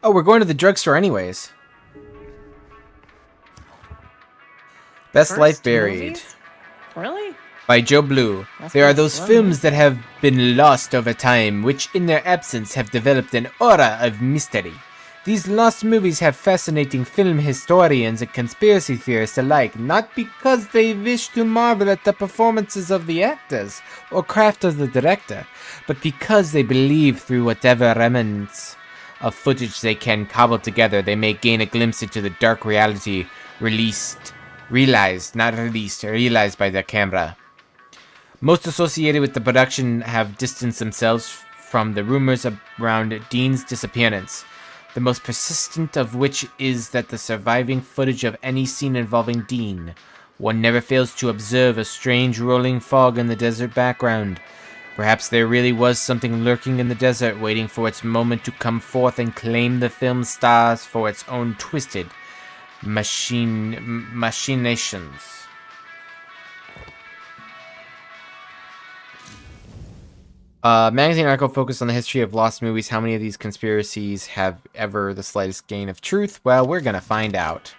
Oh, we're going to the drugstore anyways. Best Life First Buried movies? Really? by Joe Blue. Must There be are a those slow films that movie. have been lost over time, which in their absence have developed an aura of mystery. These lost movies have fascinating film historians and conspiracy theorists alike, not because they wish to marvel at the performances of the actors or craft of the director, but because they believe through whatever remnants of footage they can cobble together, they may gain a glimpse into the dark reality realized by the camera. Most associated with the production have distanced themselves from the rumors around Dean's disappearance, the most persistent of which is that the surviving footage of any scene involving Dean. One never fails to observe a strange rolling fog in the desert background. Perhaps there really was something lurking in the desert, waiting for its moment to come forth and claim the film stars for its own twisted machinations. Magazine article focused on the history of lost movies. How many of these conspiracies have ever the slightest grain of truth? Well, we're gonna find out.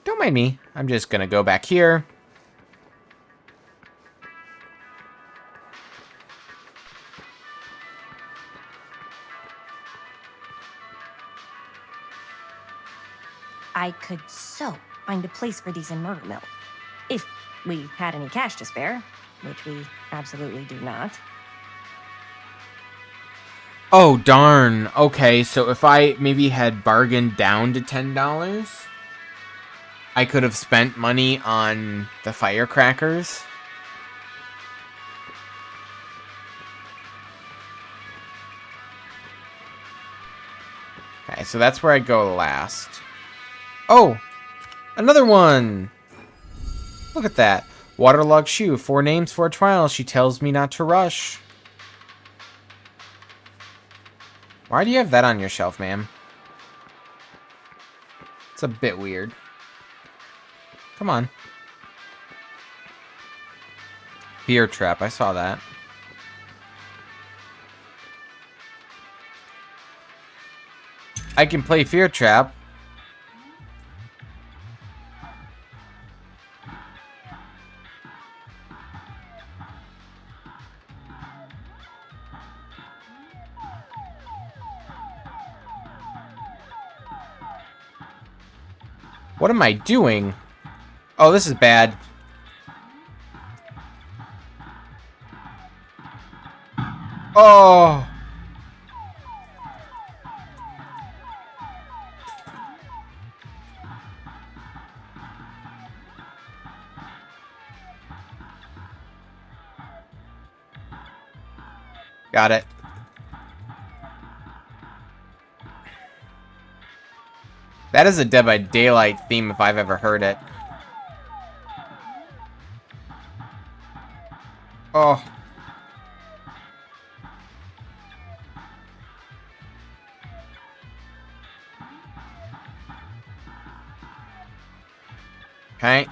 Don't mind me. I'm just gonna go back here. I could so find a place for these in Murder Mill. If we had any cash to spare, which we absolutely do not. Oh, darn. Okay, so if I maybe had bargained down to $10, I could have spent money on the firecrackers. Okay, so that's where I go last. Oh, another one. Look at that. Waterlogged shoe. 4 names for a trial. She tells me not to rush. Why do you have that on your shelf, ma'am? It's a bit weird. Come on. Fear trap. I saw that. I can play fear trap. What am I doing? Oh, this is bad. Oh. Got it. That is a Dead by Daylight theme if I've ever heard it. Oh. Okay.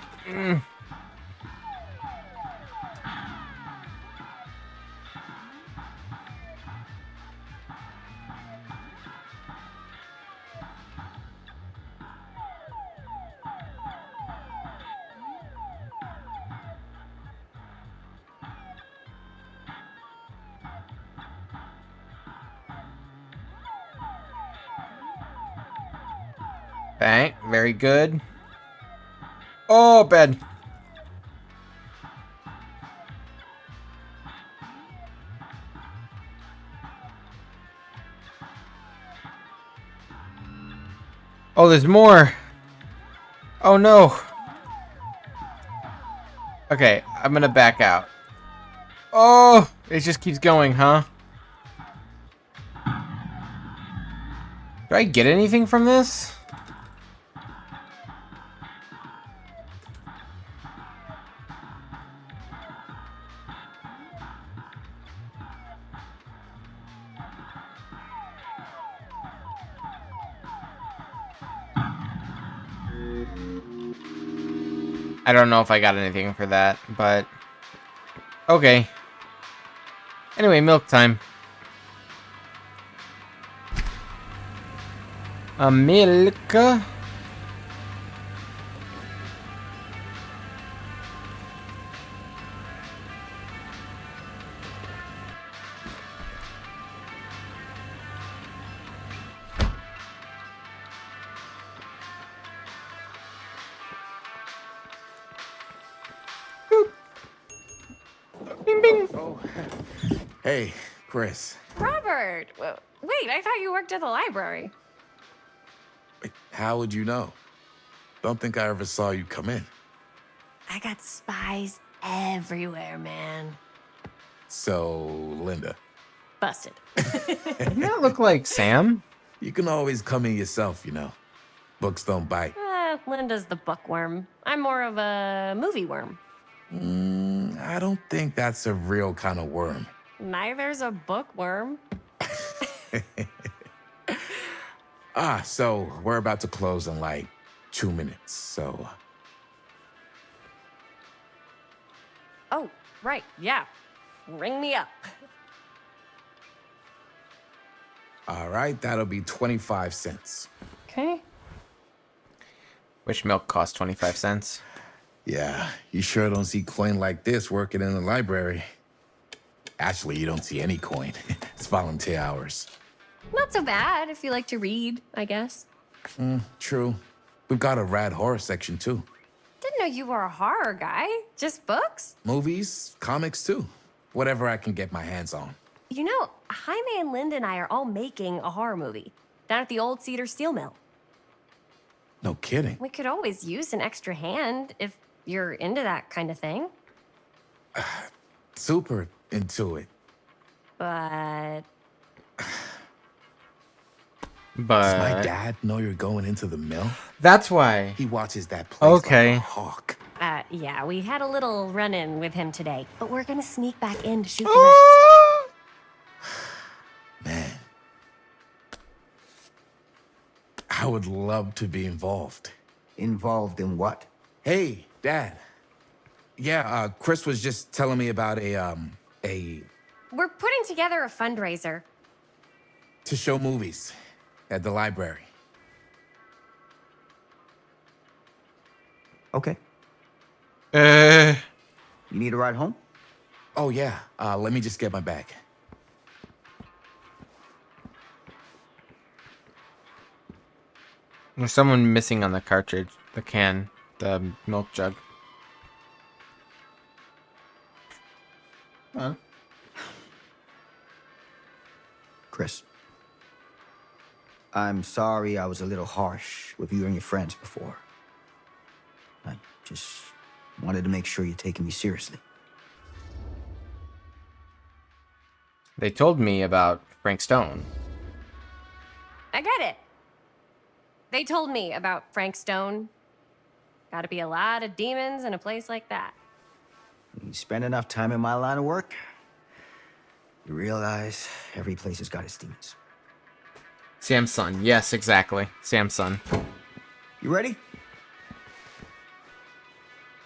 Okay, very good. Oh, bed. Oh, there's more. Oh, no. Okay, I'm gonna back out. Oh, it just keeps going, huh? Do I get anything from this? I don't know if I got anything for that, but... Okay. Anyway, milk time. Milk. Bing bing. Oh, hey, Chris. Robert! Wait, I thought you worked at the library. Wait, how would you know? Don't think I ever saw you come in. I got spies everywhere, man. So, Linda, Busted. Doesn't that look like Sam? you can always come in yourself, you know. Books don't bite. Linda's the bookworm. I'm more of a movie worm. I don't think that's a real kind of worm. Neither's a bookworm. So we're about to close in like 2 minutes, so... Oh, right, yeah. Ring me up. All right, that'll be 25 cents. Okay. Wish milk cost 25 cents. Yeah, you sure don't see coin like this working in the library. Actually, you don't see any coin. It's volunteer hours. Not so bad if you like to read, I guess. True. We've got a rad horror section, too. Didn't know you were a horror guy. Just books? Movies, comics, too. Whatever I can get my hands on. You know, Jaime and Linda and I are all making a horror movie down at the old Cedar Steel Mill. No kidding. We could always use an extra hand if you're into that kind of thing. Super into it. But Does my dad know you're going into the mill? That's why. He watches that place Okay. like a hawk. yeah, we had a little run-in with him today. But we're gonna sneak back in to shoot the rest. Man. I would love to be involved. Involved in what? Hey, Dad. Yeah, Chris was just telling me about a We're putting together a fundraiser. to show movies at the library. Okay. Uh, You need a ride home? Oh, yeah. Let me just get my bag. there's someone missing on the cartridge, the can, the milk jug. Huh? Chris. I'm sorry I was a little harsh with you and your friends before. I just wanted to make sure you're taking me seriously. They told me about Frank Stone. I get it. They told me about Frank Stone. Gotta be a lot of demons in a place like that. You spend enough time in my line of work, you realize every place has got its demons. Sam's son. Yes, exactly. Sam's son. You ready?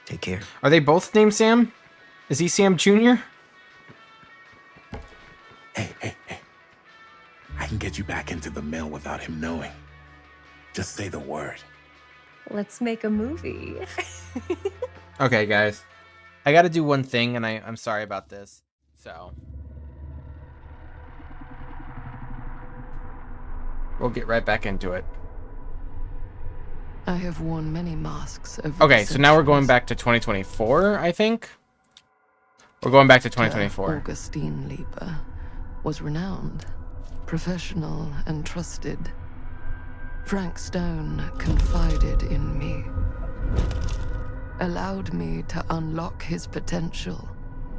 Take care. Are they both named Sam? Is he Sam Jr.? Hey. I can get you back into the mill without him knowing. Just say the word. Let's make a movie. Okay, guys. I gotta do one thing, and I'm sorry about this. So. We'll get right back into it. I have worn many masks over Okay, the so now we're going centuries. back to 2024, I think. We're going back to Dr. 2024. Augustine Lieber was renowned, professional, and trusted. Frank Stone confided in me, allowed me to unlock his potential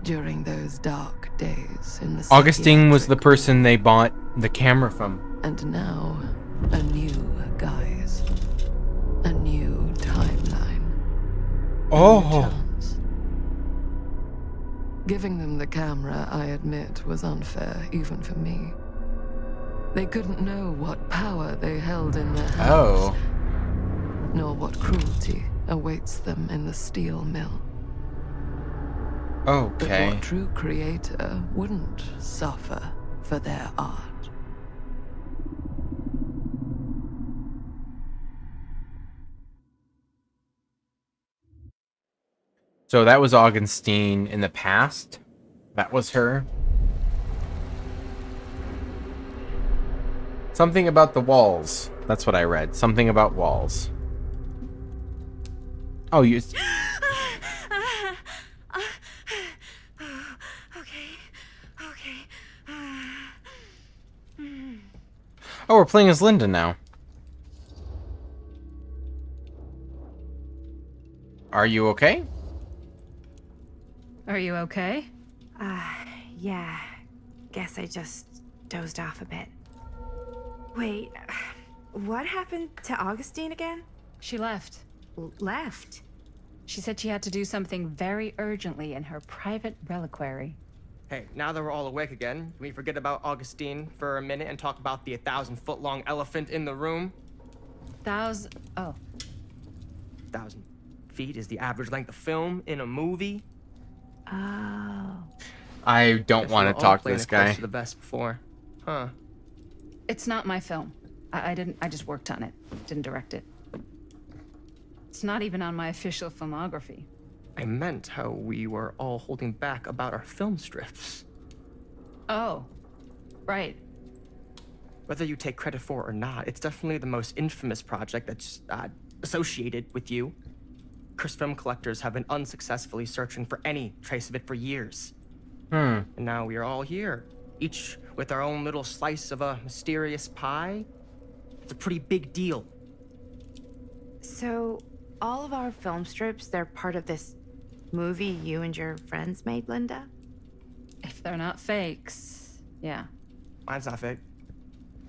during those dark days in the Augustine was the psychiatric person they bought the camera from. And now, a new guise. A new timeline. A new Oh. chance. Giving them the camera, I admit, was unfair, even for me. They couldn't know what power they held in their hands, Oh. nor what cruelty awaits them in the steel mill. But Okay. what true creator wouldn't suffer for their art? So that was Augustine in the past. That was her. Something about the walls. That's what I read. Something about walls. Oh, you... Oh, we're playing as Linda now. Are you okay? Are you okay? Yeah. Guess I just dozed off a bit. Wait, what happened to Augustine again? She left. Left? She said she had to do something very urgently in her private reliquary. Hey, now that we're all awake again, can we forget about Augustine for a minute and talk about the 1,000-foot-long elephant in the room? Oh. 1,000 feet is the average length of film in a movie. Oh. I don't want to talk to this guy. To the vest before, huh? It's not my film. I just worked on it. Didn't direct it. It's not even on my official filmography. I meant how we were all holding back about our film strips. Oh. Right. Whether you take credit for it or not, it's definitely the most infamous project that's associated with you. Cursed film collectors have been unsuccessfully searching for any trace of it for years. And now we are all here, each with our own little slice of a mysterious pie. It's a pretty big deal. So, all of our film strips, they're part of this movie you and your friends made, Linda? If they're not fakes, yeah. Mine's not fake.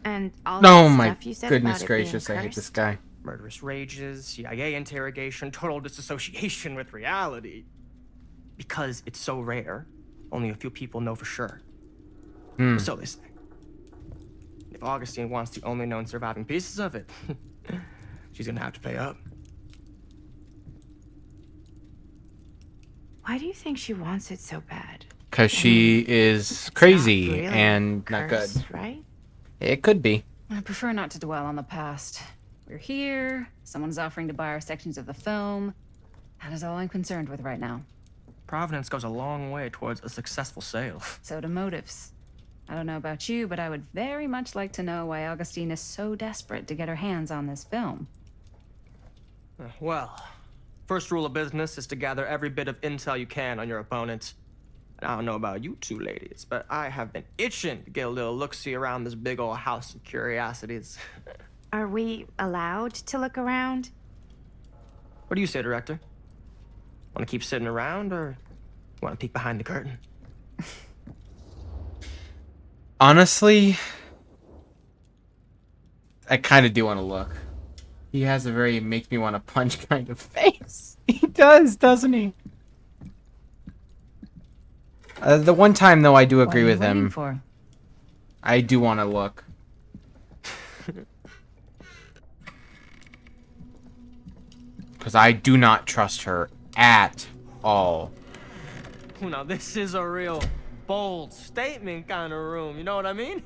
And all Oh that my stuff you said goodness about it being gracious, I hate this cursed? guy. Murderous rages, CIA interrogation, total disassociation with reality. Because it's so rare, only a few people know for sure. So they say. If Augustine wants the only known surviving pieces of it, she's gonna have to pay up. Why do you think she wants it so bad? Because she is It's crazy not really and not good. cursed, right? It could be. I prefer not to dwell on the past. We're here. Someone's offering to buy our sections of the film. That is all I'm concerned with right now. Providence goes a long way towards a successful sale. So do motives. I don't know about you, but I would very much like to know why Augustine is so desperate to get her hands on this film. Well, first rule of business is to gather every bit of intel you can on your opponent. And I don't know about you two ladies, but I have been itching to get a little look-see around this big old house of curiosities. Are we allowed to look around? What do you say, director? Want to keep sitting around, or want to peek behind the curtain? Honestly, I kind of do want to look. He has a very makes me want to punch kind of face. He does, doesn't he? The one time, though, I do agree with him. For? I do want to look. Because I do not trust her at all. Now, this is a real bold statement kind of room, you know what I mean?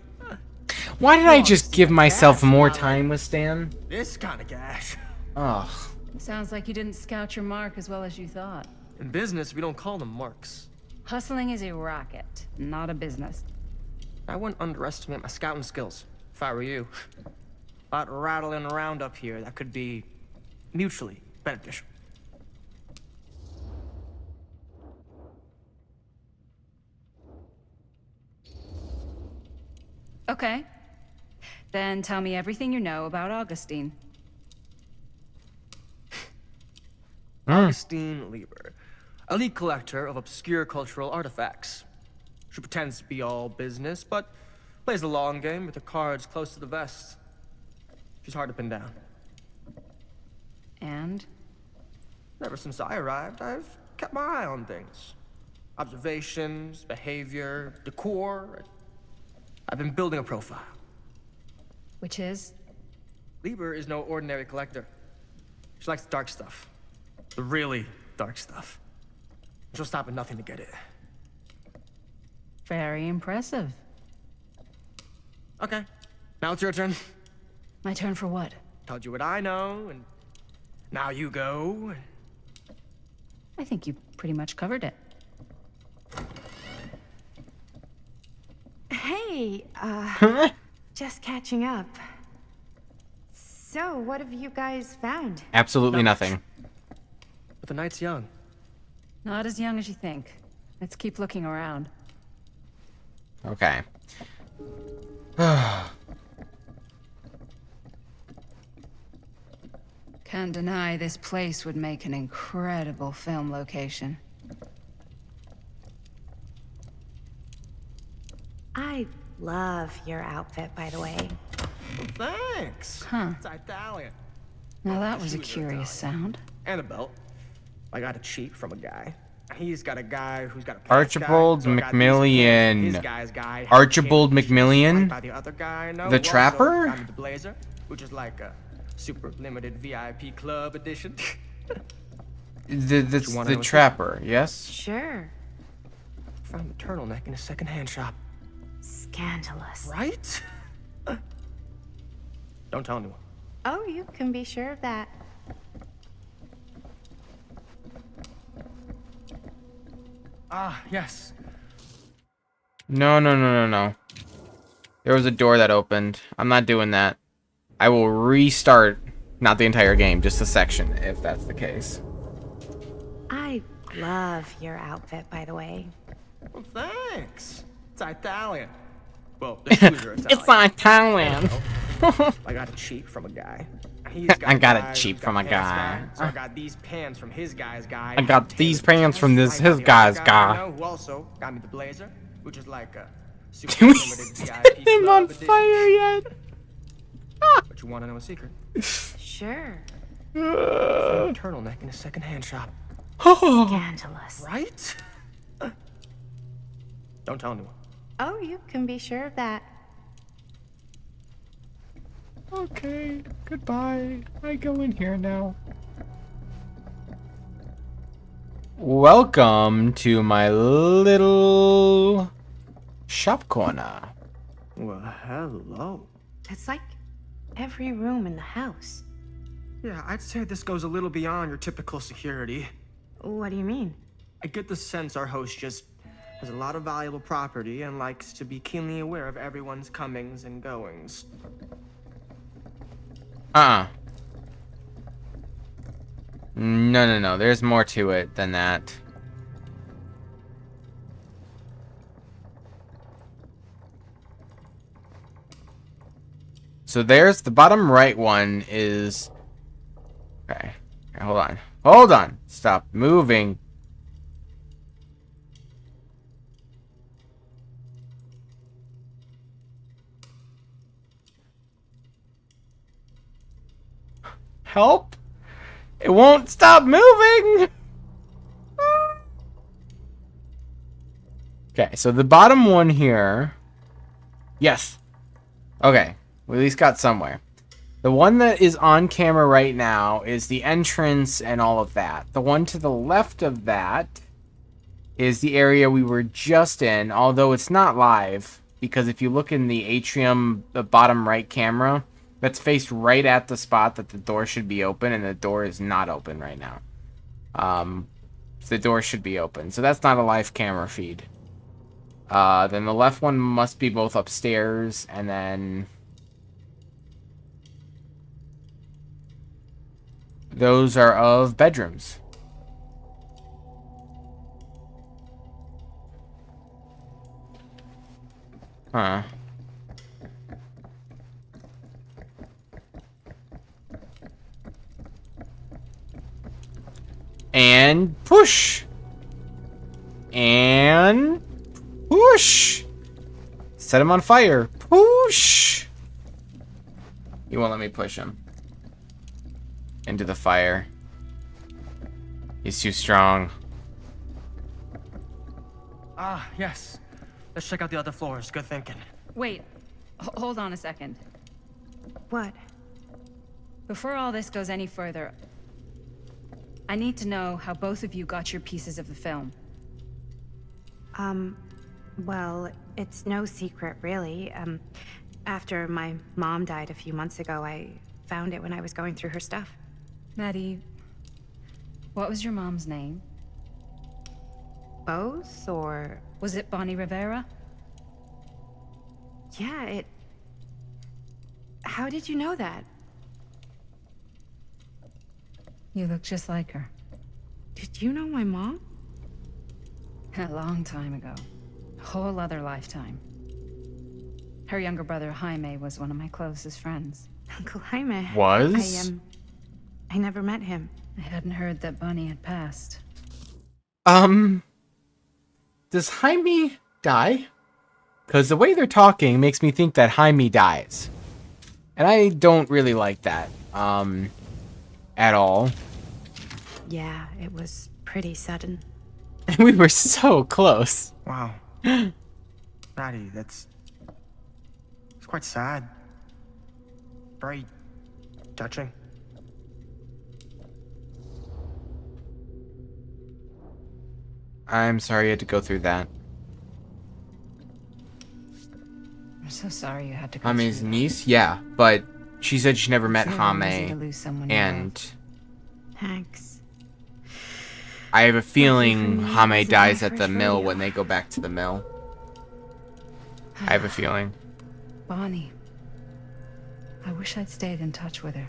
Why did I just give myself more time with Stan? This kind of cash. Ugh. Sounds like you didn't scout your mark as well as you thought. In business, we don't call them marks. Hustling is a racket, not a business. I wouldn't underestimate my scouting skills, if I were you. A lot rattling around up here that could be mutually beneficial. Okay. Then tell me everything you know about Augustine. Augustine Lieber, elite collector of obscure cultural artifacts. She pretends to be all business, but plays the long game with her cards close to the vest. She's hard to pin down. And? Ever since I arrived, I've kept my eye on things. Observations, behavior, decor. I've been building a profile. Which is? Lieber is no ordinary collector. She likes the dark stuff. The really dark stuff. She'll stop at nothing to get it. Very impressive. Okay, now it's your turn. My turn for what? Told you what I know, and now you go. I think you pretty much covered it. Hey, just catching up. So, what have you guys found? Absolutely nothing. But the night's young. Not as young as you think. Let's keep looking around. Okay. Can't deny this place would make an incredible film location. I love your outfit, by the way. Thanks. Huh. It's Italian. Now that was a Shoes are curious Italian. sound. And a belt. I got it cheap from a guy. He's got a guy who's got a pants Archibald guy, so I got these pants from McMillian. his guy's guy. Archibald McMillian? By the other guy I know, The who also Trapper? got me the blazer, which is like a super limited VIP club edition. That's You wanna the know Trapper, yes? Sure. Found the turtleneck in a secondhand shop. Scandalous. Right? Don't tell anyone. Oh, you can be sure of that. Ah, yes. No. There was a door that opened. I'm not doing that. I will restart, not the entire game, just a section, if that's the case. I love your outfit, by the way. Well, thanks. It's Italian. Well, the shoes are Italian. It's Italian. I got it cheap from a guy. I got it cheap from a guy. So I got these pants from his guy's guy. I got these pants from his his guy's I guy. know, who also got me the blazer, which is like a super Can we limited set VIP him on club edition. fire yet? But you want to know a secret? Sure. Found a turtleneck in a secondhand shop. Scandalous. Right? Don't tell anyone. Oh, you can be sure of that. Okay, goodbye. I go in here now. Welcome to my little shop corner. Well, hello. It's like every room in the house. Yeah, I'd say this goes a little beyond your typical security. What do you mean? I get the sense our host just has a lot of valuable property and likes to be keenly aware of everyone's comings and goings. No. There's more to it than that. So there's the bottom right one is... Okay, hold on. Stop moving. Help! It won't stop moving! Okay, so the bottom one here... Yes. Okay, we at least got somewhere. The one that is on camera right now is the entrance and all of that. The one to the left of that is the area we were just in, although it's not live, because if you look in the atrium, the bottom right camera, that's faced right at the spot that the door should be open, and the door is not open right now. The door should be open, so that's not a live camera feed. Then the left one must be both upstairs, and then... Those are of bedrooms. Huh. And push. And push. Set him on fire. Push. You won't let me push him into the fire. He's too strong. Ah, yes. Let's check out the other floors. Good thinking. Wait, hold on a second. What? Before all this goes any further, I need to know how both of you got your pieces of the film. Well, it's no secret, really. After my mom died a few months ago, I found it when I was going through her stuff. Maddie, what was your mom's name? both, or... Was it Bonnie Rivera? Yeah, it... How did you know that? You look just like her. Did you know my mom? A long time ago. A whole other lifetime. Her younger brother, Jaime, was one of my closest friends. Uncle Jaime. Was? I never met him. I hadn't heard that Bonnie had passed. Does Jaime die? Because the way they're talking makes me think that Jaime dies. And I don't really like that, at all. Yeah, it was pretty sudden. And we were so close. Wow. Maddie, it's quite sad. Very touching. I'm sorry you had to go through that. I'm so sorry you had to go Jaime's through that. niece? Yeah, but she said she never met It's never easy to Jaime. lose someone you And Thanks. I have a feeling me Jaime wasn't dies my at the first mill rodeo. when they go back to the mill. I have a feeling. Bonnie. I wish I'd stayed in touch with her.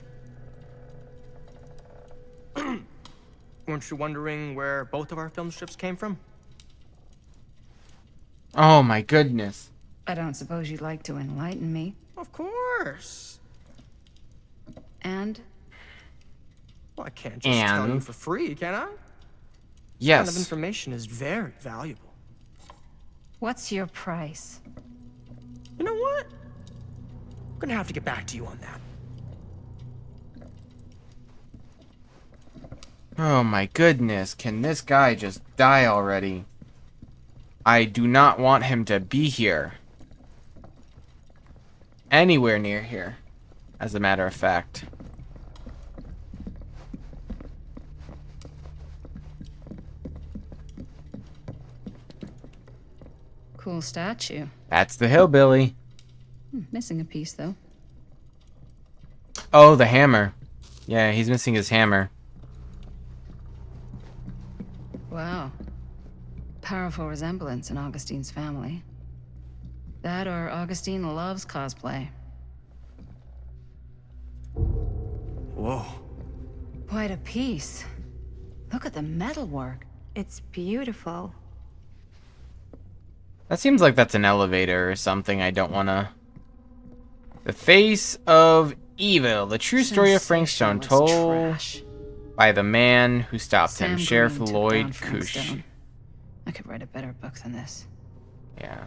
Weren't you wondering where both of our film strips came from? Oh my goodness. I don't suppose you'd like to enlighten me. Of course. And Well, I can't just tell you And? for free, can I? This kind of Yes. information is very valuable. what's your price? You know what? I'm gonna have to get back to you on that. Oh my goodness. Can this guy just die already? I do not want him to be here. Anywhere near here, as a matter of fact. Cool statue. That's the hillbilly. Missing a piece, though. Oh, the hammer. Yeah, he's missing his hammer. Wow. Powerful resemblance in Augustine's family. That or Augustine loves cosplay. Whoa. Quite a piece. Look at the metalwork. It's beautiful. That seems like that's an elevator or something. I don't want to... The Face of Evil. The true story of Frank Stone, Sensationalist told trash. by the man who stopped him, Sam Sheriff Green took Lloyd down Frank Kush. Stone. I could write a better book than this. Yeah.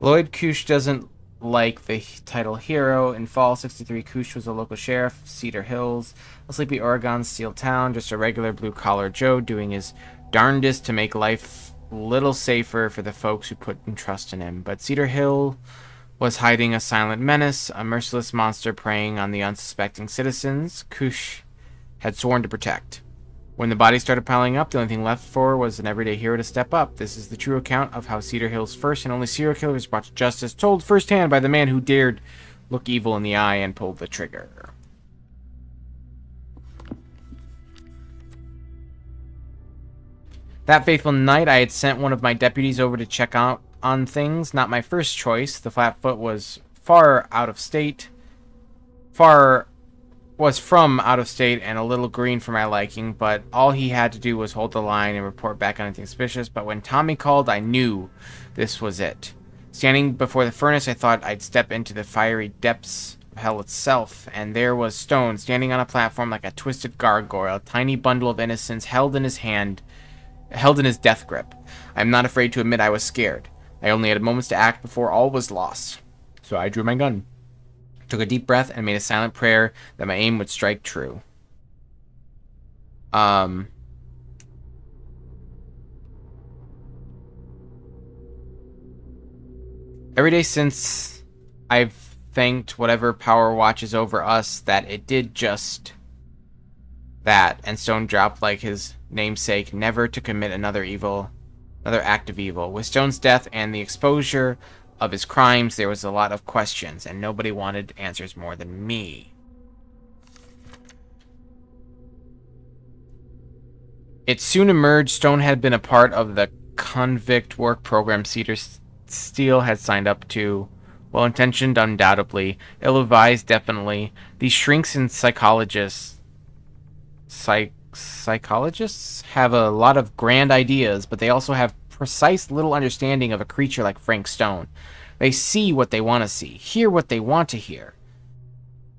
Lloyd Kush doesn't like the title hero. In fall 63, Kush was a local sheriff of Cedar Hills, a sleepy Oregon steel town, just a regular blue-collar Joe doing his darndest to make life a little safer for the folks who put in trust in him. But Cedar Hill was hiding a silent menace, a merciless monster preying on the unsuspecting citizens Kush had sworn to protect. When the bodies started piling up, the only thing left for was an everyday hero to step up. This is the true account of how Cedar Hill's first and only serial killer was brought to justice, told firsthand by the man who dared look evil in the eye and pull the trigger. That fateful night, I had sent one of my deputies over to check out on things. Not my first choice. The Flatfoot was far out of state. Was from out of state and a little green for my liking, but all he had to do was hold the line and report back on anything suspicious. But when Tommy called, I knew this was it. Standing before the furnace, I thought I'd step into the fiery depths of hell itself, and there was Stone standing on a platform like a twisted gargoyle, a tiny bundle of innocence held in his death grip. I'm not afraid to admit I was scared. I only had moments to act before all was lost. So I drew my gun, took a deep breath, and made a silent prayer that my aim would strike true. Every day since, I've thanked whatever power watches over us that it did just that, and Stone dropped like his namesake, never to commit another act of evil. With Stone's death and the exposure of his crimes, there was a lot of questions, and nobody wanted answers more than me. It soon emerged Stone had been a part of the convict work program Cedar Steele had signed up to. Well-intentioned, undoubtedly. Ill-advised, definitely. These shrinks and psychologists have a lot of grand ideas, but they also have precise little understanding of a creature like Frank Stone. They see what they want to see, hear what they want to hear.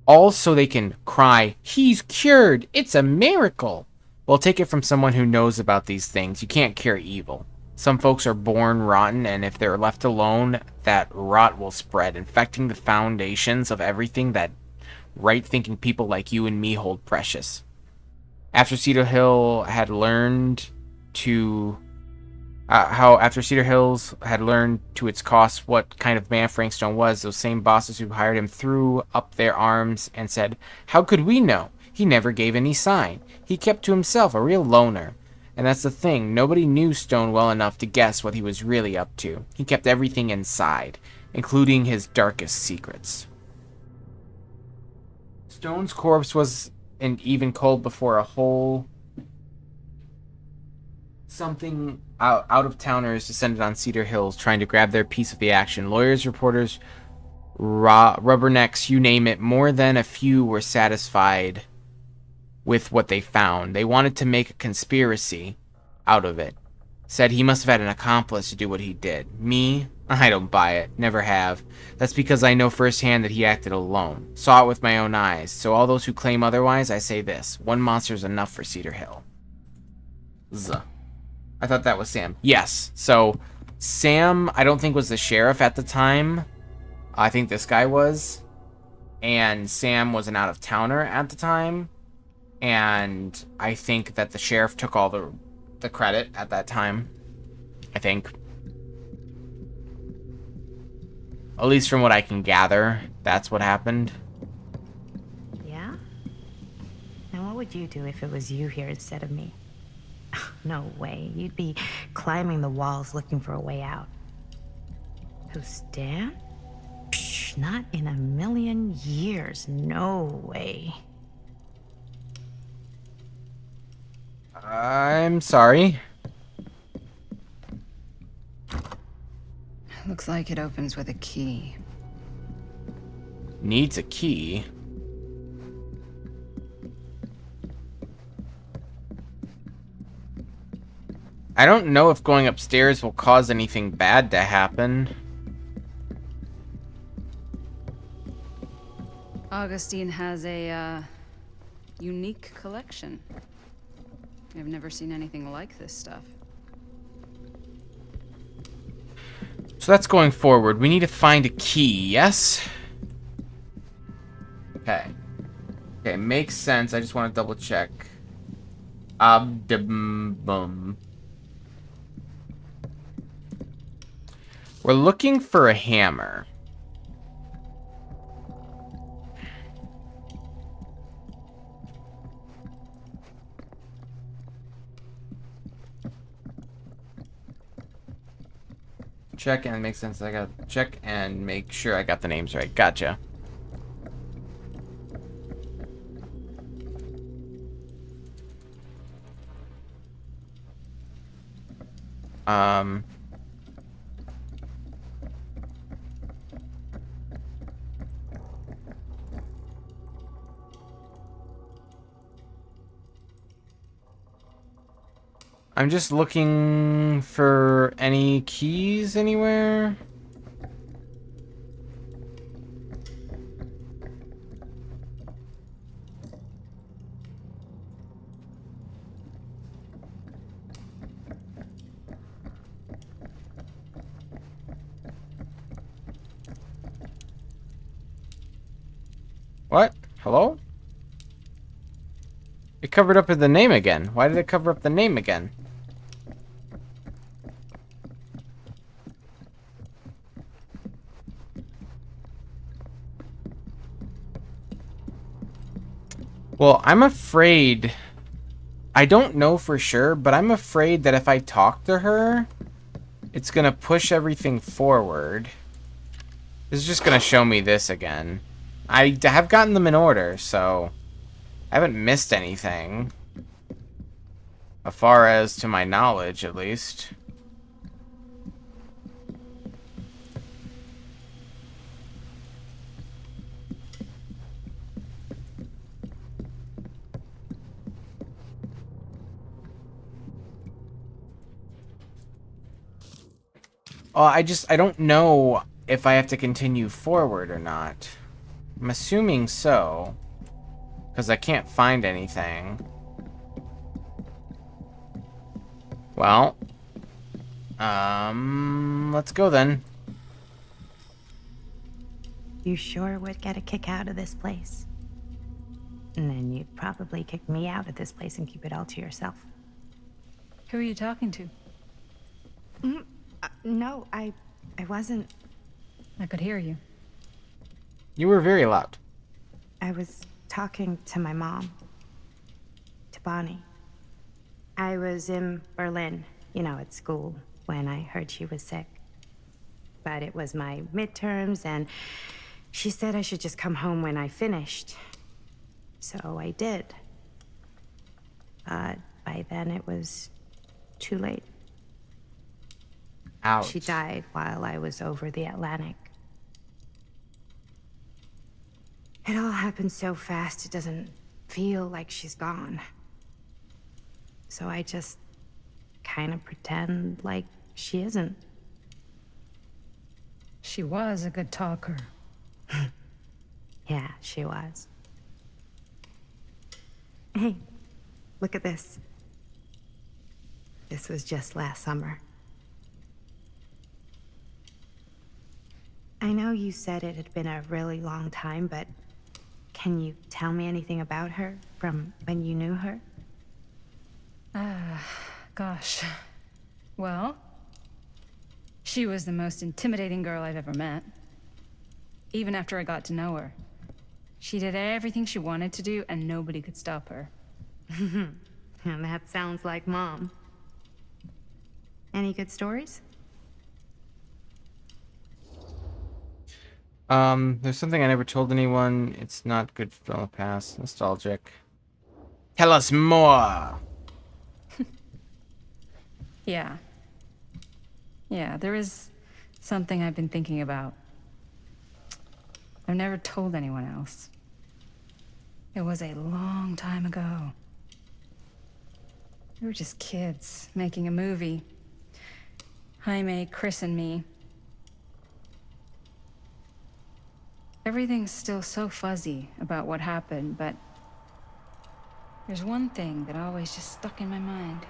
All so they can cry, "He's cured! It's a miracle!" Well, take it from someone who knows about these things. You can't cure evil. Some folks are born rotten, and if they're left alone, that rot will spread, infecting the foundations of everything that right-thinking people like you and me hold precious. After Cedar Hills had learned to its cost what kind of man Frank Stone was, those same bosses who hired him threw up their arms and said, "How could we know? He never gave any sign. He kept to himself, a real loner." And that's the thing, nobody knew Stone well enough to guess what he was really up to. He kept everything inside, including his darkest secrets. Stone's corpse wasn't even cold before a whole something out-of-towners descended on Cedar Hills, trying to grab their piece of the action. Lawyers, reporters, rubbernecks, you name it. More than a few were satisfied with what they found. They wanted to make a conspiracy out of it. Said he must have had an accomplice to do what he did. Me? I don't buy it. Never have. That's because I know firsthand that he acted alone. Saw it with my own eyes. So all those who claim otherwise, I say this. One monster is enough for Cedar Hill. I thought that was Sam. Yes. So Sam, I don't think was the sheriff at the time. I think this guy was. And Sam was an out-of-towner at the time. And I think that the sheriff took all the credit at that time. I think. At least from what I can gather, that's what happened. Yeah? And what would you do if it was you here instead of me? No way. You'd be climbing the walls looking for a way out. Who, Stan? Psh, not in a million years. No way. I'm sorry. Looks like it opens with a key. Needs a key. I don't know if going upstairs will cause anything bad to happen. Augustine has a unique collection. I've never seen anything like this stuff. So that's going forward. We need to find a key, yes? Okay. Okay, makes sense. I just want to double check. Boom. We're looking for a hammer. Check and make sense. I got check and make sure I got the names right. Gotcha. I'm just looking for any keys anywhere. What? Hello? It covered up the name again. Why did it cover up the name again? Well, I'm afraid... I don't know for sure, but I'm afraid that if I talk to her, it's gonna push everything forward. This is just gonna show me this again. I have gotten them in order, so... I haven't missed anything. As far as to my knowledge, at least. I don't know if I have to continue forward or not. I'm assuming so. Because I can't find anything. Well. Let's go then. You sure would get a kick out of this place. And then you'd probably kick me out of this place and keep it all to yourself. Who are you talking to? No, I wasn't. I could hear you. You were very loud. I was talking to my mom. To Bonnie. I was in Berlin, at school, when I heard she was sick. But it was my midterms, and she said I should just come home when I finished. So I did. But by then it was too late. Ouch. She died while I was over the Atlantic. It all happened so fast, it doesn't feel like she's gone. So I just kind of pretend like she isn't. She was a good talker. Yeah, she was. Hey, look at this. This was just last summer. I know you said it had been a really long time, but can you tell me anything about her from when you knew her? Gosh. Well, she was the most intimidating girl I've ever met. Even after I got to know her. She did everything she wanted to do, and nobody could stop her. And that sounds like Mom. Any good stories? There's something I never told anyone. It's not good from the past. Nostalgic. Tell us more! Yeah. Yeah, there is something I've been thinking about. I've never told anyone else. It was a long time ago. We were just kids making a movie. Jaime, Chris, and me. Everything's still so fuzzy about what happened, but there's one thing that always just stuck in my mind.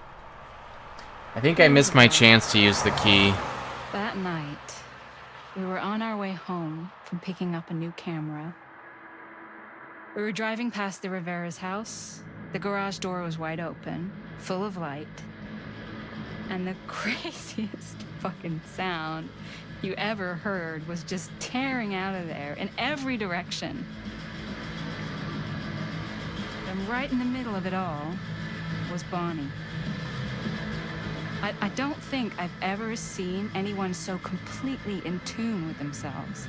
I think I missed my chance to use the key. That night, we were on our way home from picking up a new camera. We were driving past the Rivera's house. The garage door was wide open, full of light. And the craziest fucking sound you ever heard was just tearing out of there in every direction. And right in the middle of it all was Bonnie. I don't think I've ever seen anyone so completely in tune with themselves.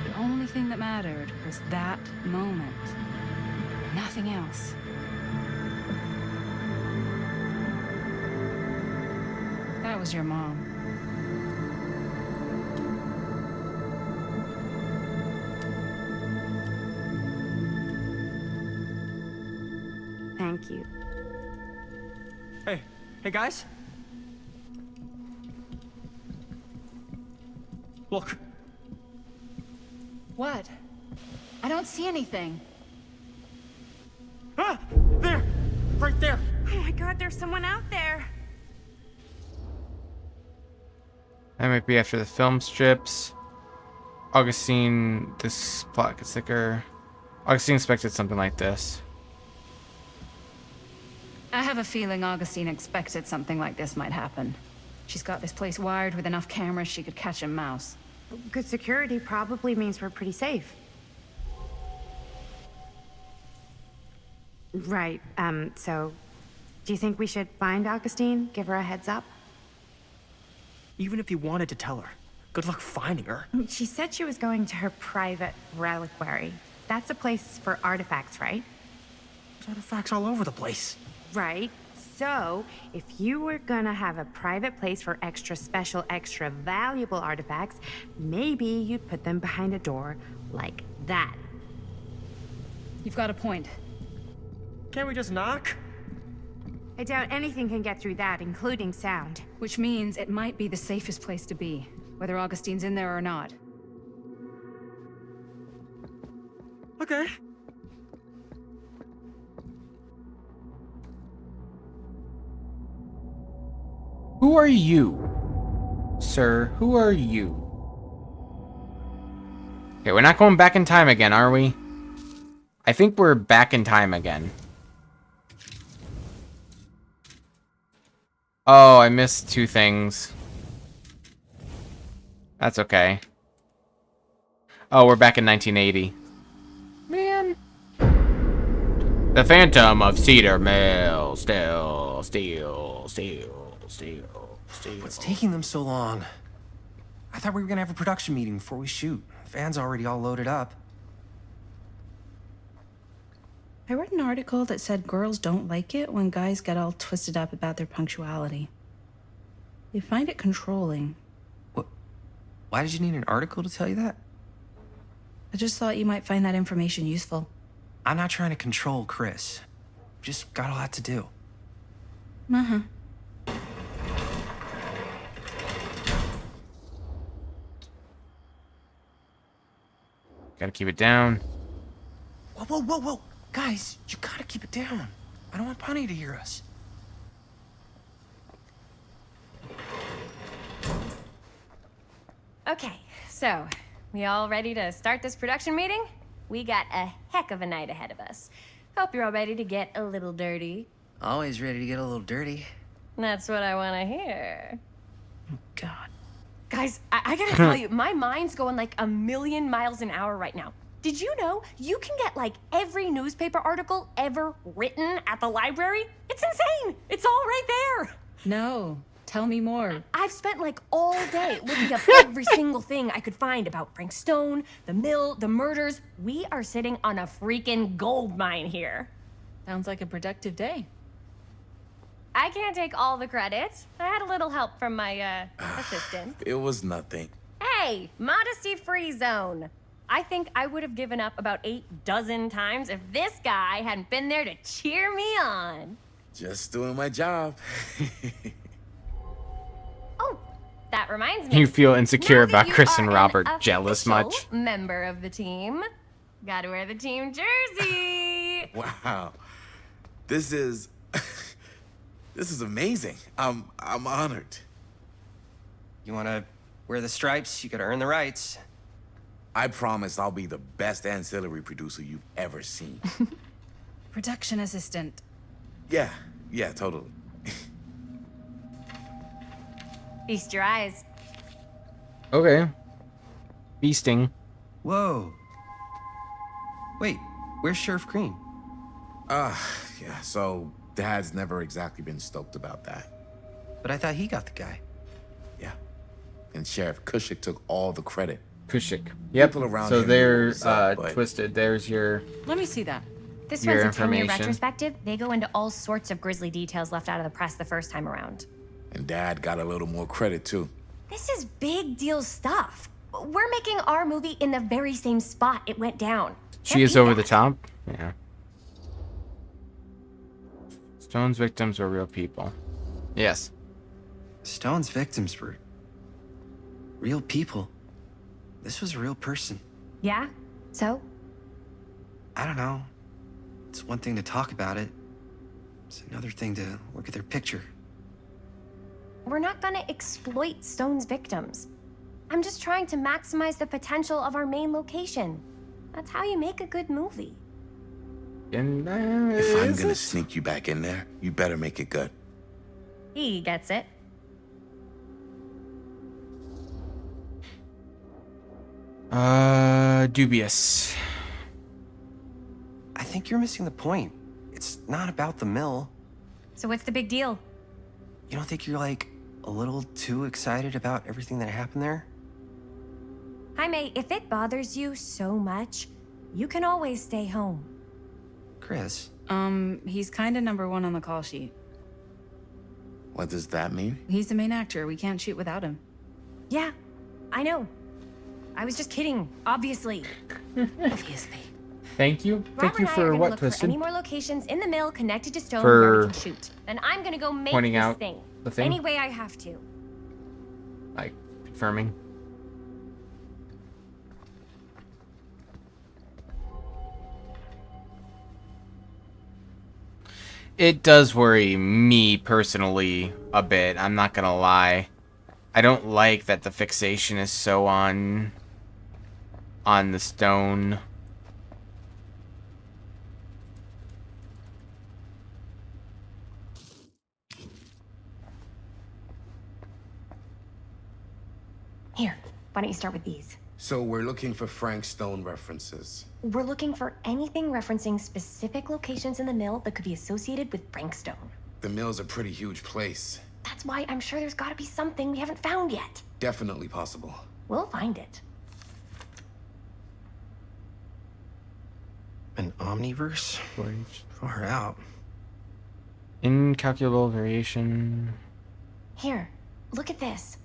The only thing that mattered was that moment. Nothing else. That was your mom. Thank you. Hey guys. Look. What? I don't see anything. Ah! There! Right there! Oh my God, there's someone out there. That might be after the film strips. Augustine, this plot gets thicker. Augustine expected something like this. I have a feeling Augustine expected something like this might happen. She's got this place wired with enough cameras she could catch a mouse. Good security probably means we're pretty safe. Right, so do you think we should find Augustine? Give her a heads up? Even if you wanted to tell her, good luck finding her. She said she was going to her private reliquary. That's a place for artifacts, right? There's artifacts all over the place. Right. So, if you were gonna have a private place for extra special, extra valuable artifacts, maybe you'd put them behind a door like that. You've got a point. Can't we just knock? I doubt anything can get through that, including sound. Which means it might be the safest place to be, whether Augustine's in there or not. Okay. Who are you? Sir, who are you? Okay, we're not going back in time again, are we? I think we're back in time again. Oh, I missed 2 things. That's okay. Oh, we're back in 1980. Man. The Phantom of Cedar Mill. Still. What's taking them so long? I thought we were gonna have a production meeting before we shoot. The van's already all loaded up. I read an article that said girls don't like it when guys get all twisted up about their punctuality. They find it controlling. What? Why did you need an article to tell you that? I just thought you might find that information useful. I'm not trying to control Chris. Just got a lot to do. Uh-huh. Gotta keep it down. Whoa. Guys, you gotta keep it down. I don't want Bunny to hear us. Okay, so, we all ready to start this production meeting? We got a heck of a night ahead of us. Hope you're all ready to get a little dirty. Always ready to get a little dirty. That's what I want to hear. Oh, God. Guys, I gotta tell you, my mind's going like a million miles an hour right now. Did you know you can get like every newspaper article ever written at the library? It's insane! It's all right there! No. Tell me more. I've spent like all day looking up every single thing I could find about Frank Stone, the mill, the murders. We are sitting on a freaking gold mine here. Sounds like a productive day. I can't take all the credit. I had a little help from my assistant. It was nothing. Hey, modesty-free zone. I think I would have given up about 8 dozen times if this guy hadn't been there to cheer me on. Just doing my job. Oh, that reminds me. You feel insecure Now that about you Chris are and an Robert jealous official much? member of the team. Gotta wear the team jersey. Wow. This is this is amazing. I'm honored. You wanna wear the stripes? You gotta earn the rights. I promise I'll be the best ancillary producer you've ever seen. Production assistant. Yeah, totally. Feast your eyes. Okay. Feasting. Whoa. Wait, where's Sheriff Green? Yeah, so Dad's never exactly been stoked about that. But I thought he got the guy. Yeah. And Sheriff Kushik took all the credit. Kushik. Yep. People around So him they're knew what's up, but- twisted. There's your... Let me see that. This Your one's a 10-year information. retrospective. They go into all sorts of grisly details left out of the press the first time around. And Dad got a little more credit, too. This is big deal stuff. We're making our movie in the very same spot it went down. She Can't is beat over that. the top? Yeah. Stone's victims were real people. Yes. Stone's victims were real people. This was a real person. Yeah? So? I don't know. It's one thing to talk about it. It's another thing to look at their picture. We're not gonna exploit Stone's victims. I'm just trying to maximize the potential of our main location. That's how you make a good movie. And, If I'm is gonna it? sneak you back in there, you better make it good. He gets it. Dubious. I think you're missing the point. It's not about the mill. So what's the big deal? You don't think you're like a little too excited about everything that happened there? Jaime, if it bothers you so much, you can always stay home. Chris. He's kind of number one on the call sheet. What does that mean? He's the main actor. We can't shoot without him. Yeah, I know. I was just kidding, obviously. Obviously. Thank you. Thank Robert you and I are for gonna what, look for Twisted? any more locations in the mill connected to stone For where we can shoot. Then I'm gonna go make pointing this out thing. the thing? Any way I have to. Like, confirming. It does worry me personally a bit, I'm not gonna lie. I don't like that the fixation is so on the stone. Here, why don't you start with these? So we're looking for Frank Stone references. We're looking for anything referencing specific locations in the mill that could be associated with Frank Stone. The mill's a pretty huge place. That's why I'm sure there's gotta be something we haven't found yet. Definitely possible. We'll find it. An omniverse? Far out. Incalculable variation. Here, look at this.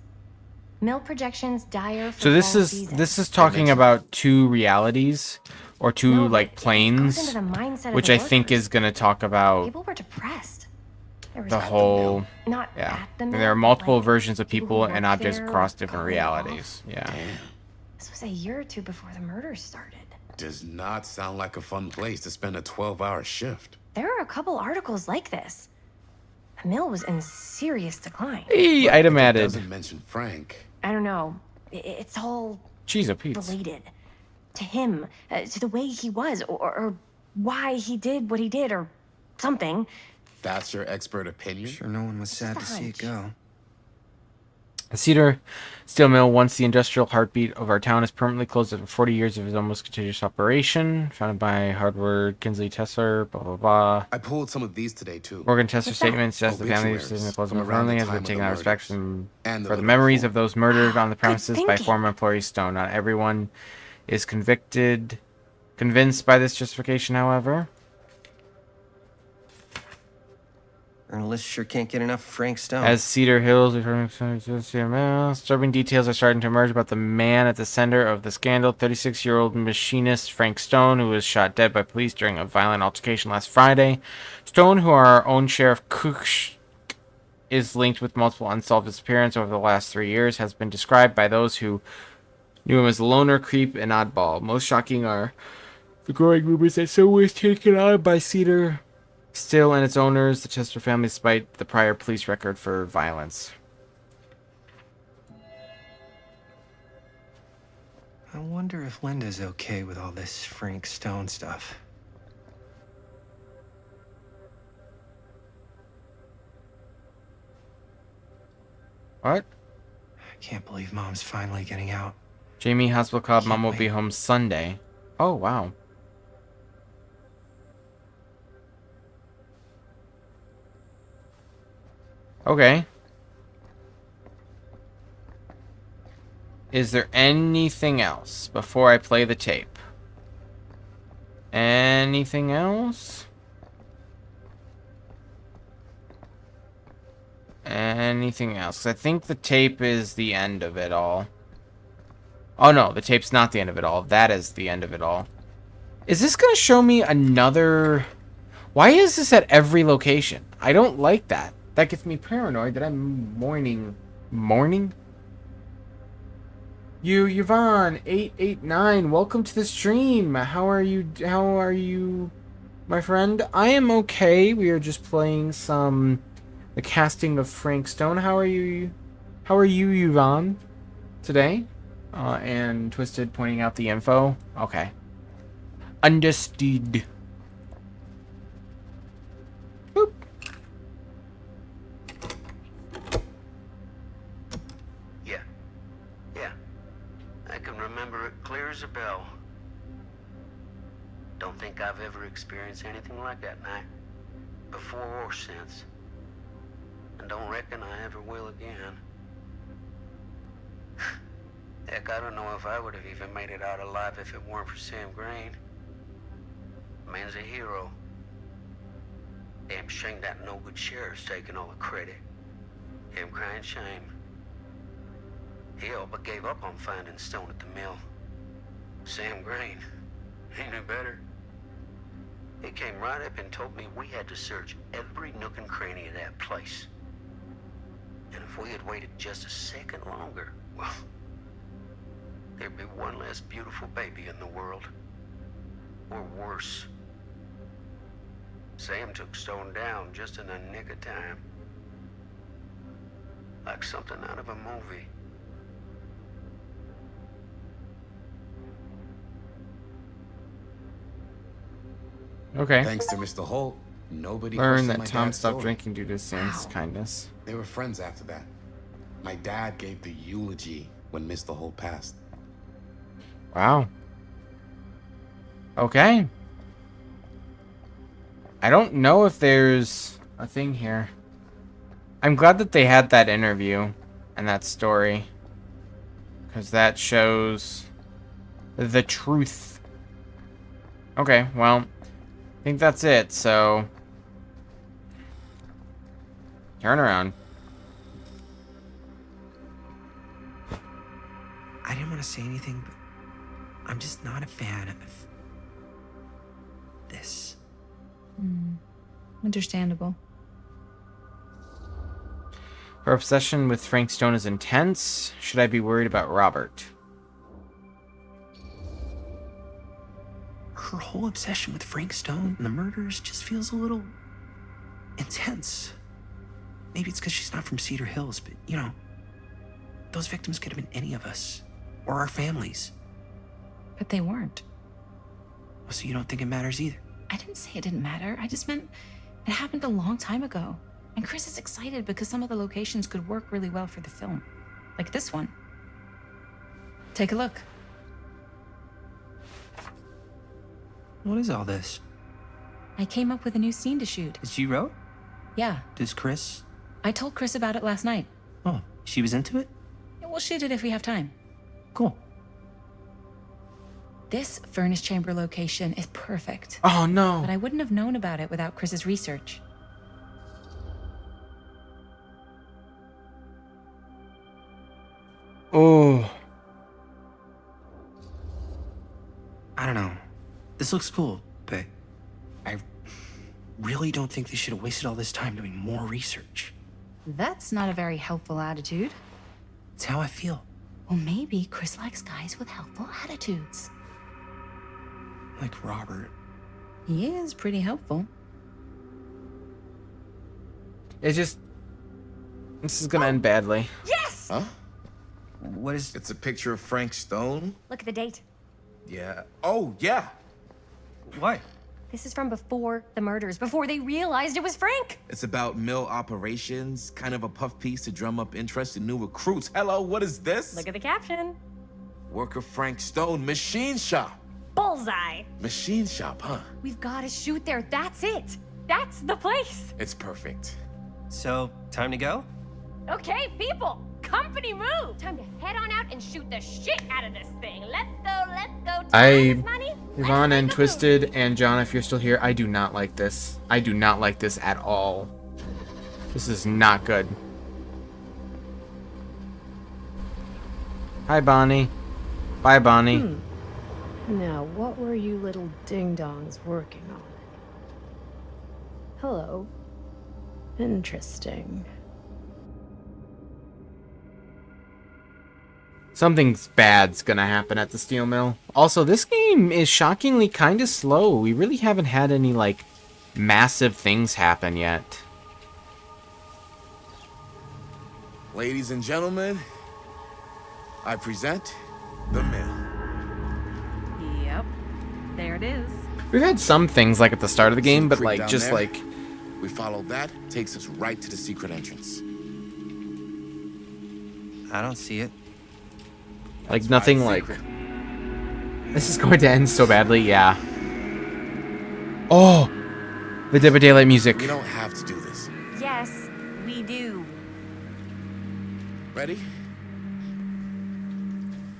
Mill projections dire for So this fall is season. talking about two realities or two No, like but it goes planes, into the mindset of which the I think workers. is going to talk about People were depressed. There was the whole not yeah. at the And mill, there are but, multiple like, versions of people who and worked objects there across were different going realities. off. Yeah. This was a year or two before the murder started. Does not sound like a fun place to spend a 12-hour shift. There are a couple articles like this. The mill was in serious decline. Hey, item It added. doesn't mention Frank. I don't know. It's all Cheese of Pete's. related to him, to the way he was, or why he did what he did, or something. That's your expert opinion? Sure, no one was sad to Just a see it hunch. go. The Cedar Steel Mill, once the industrial heartbeat of our town, is permanently closed after 40 years of its almost continuous operation. Founded by Hardward Kinsley Tesler, blah, blah, blah. I pulled some of these today, too. Morgan Tesler What's that? statement says the family Obituaries decision to close from them around the permanently has time been of taking the out respect murders. And the for the little memories reform. of those murdered on the premises by thinking. former employee Stone. Not everyone is convinced by this justification, however. Journalists sure can't get enough of Frank Stone. As Cedar Hills, disturbing details are starting to emerge about the man at the center of the scandal. 36-year-old machinist Frank Stone, who was shot dead by police during a violent altercation last Friday. Stone, who our own Sheriff Kush is linked with multiple unsolved disappearances over the last 3 years, has been described by those who knew him as a loner, creep, and oddball. Most shocking are the growing rumors that Stone was taken on by Cedar Still and its owners, the Chester family, despite the prior police record for violence. I wonder if Linda's okay with all this Frank Stone stuff. What? I can't believe Mom's finally getting out. Jamie Hospital called Mom will Can't be wait. home Sunday. Oh, wow. Okay. Is there anything else before I play the tape? Anything else? Anything else? 'Cause I think the tape is the end of it all. Oh no, the tape's not the end of it all. That is the end of it all. Is this going to show me another... Why is this at every location? I don't like that. That gets me paranoid that I'm mourning. Mourning? Yvonne 889, welcome to the stream. How are you, my friend? I am okay. We are just playing the casting of Frank Stone. How are you, Yvonne, today? And Twisted pointing out the info. Okay. Understood. Boop. Yeah. I can remember it clear as a bell. Don't think I've ever experienced anything like that night, before or since. And don't reckon I ever will again. Heck, I don't know if I would have even made it out alive if it weren't for Sam Green. Man's a hero. Damn shame that no good sheriff's taking all the credit. Him crying shame. He all but gave up on finding Stone at the mill. Sam Green, he knew better. He came right up and told me we had to search every nook and cranny of that place. And if we had waited just a second longer, well, there'd be one less beautiful baby in the world. Or worse. Sam took Stone down just in the nick of time. Like something out of a movie. Okay. Thanks to Mr. Holt, nobody Learn questioned that my Tom dad's stopped story. drinking due to Sam's kindness. They were friends after that. My dad gave the eulogy when Mr. Holt passed. Wow. Okay. I don't know if there's a thing here. I'm glad that they had that interview and that story. Because that shows the truth. Okay, well, I think that's it, so... Turn around. I didn't want to say anything, but I'm just not a fan of this. Understandable. Her obsession with Frank Stone is intense. Should I be worried about Robert? Her whole obsession with Frank Stone and the murders just feels a little intense. Maybe it's because she's not from Cedar Hills, but you know, those victims could have been any of us or our families. But they weren't. So you don't think it matters either? I didn't say it didn't matter. I just meant it happened a long time ago. And Chris is excited because some of the locations could work really well for the film. Like this one. Take a look. What is all this? I came up with a new scene to shoot. That you wrote? Yeah, Does Chris? I told Chris about it last night. Oh, she was into it? Yeah, we'll shoot it if we have time. Cool. This furnace chamber location is perfect. Oh no. But I wouldn't have known about it without Chris's research. Oh. I don't know. This looks cool, but I really don't think they should have wasted all this time doing more research. That's not a very helpful attitude. It's how I feel. Well, maybe Chris likes guys with helpful attitudes. Like Robert. He is pretty helpful. It's just... This is gonna end badly. Yes! Huh? What is... It's a picture of Frank Stone? Look at the date. Yeah. Oh, yeah. What? This is from before the murders, before they realized it was Frank. It's about mill operations, kind of a puff piece to drum up interest in new recruits. Hello, what is this? Look at the caption. Worker Frank Stone, machine shop. Bullseye. Machine shop, huh? We've got to shoot there. That's it. That's the place. It's perfect. So, time to go? Okay, people. Company move. Time to head on out and shoot the shit out of this thing. Let's go, let's go. Time, money. Yvonne and Twisted and John, if you're still here, I do not like this. I do not like this at all. This is not good. Hi, Bonnie. Bye, Bonnie. Now, what were you little ding-dongs working on? Hello. Interesting. Something bad's gonna happen at the steel mill. Also, this game is shockingly kind of slow. We really haven't had any, like, massive things happen yet. Ladies and gentlemen, I present the mill. Yep. There it is. We've had some things, like, at the start of the game, but, Creek like, down just, there? like... We follow that, takes us right to the secret entrance. I don't see it. Like, nothing, like... This is going to end so badly, yeah. Oh! The Dead by Daylight music. We don't have to do this. Yes, we do. Ready?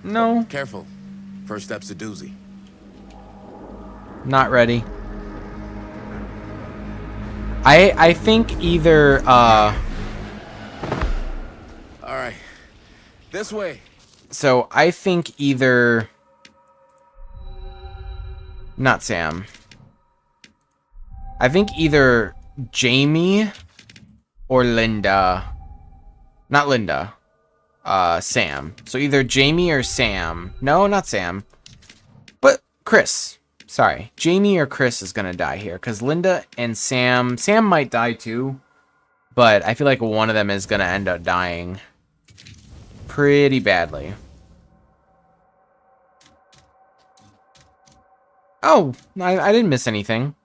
No. Careful. First step's a doozy. Not ready. I think either All right. This way. so I think either not Sam. I think either Jamie or Linda. Not Linda. Sam. So either Jamie or Sam. No, not Sam. But Chris. Sorry. Jamie or Chris is gonna die here. Because Linda and Sam... Sam might die too. But I feel like one of them is gonna end up dying. Pretty badly. Oh, I didn't miss anything.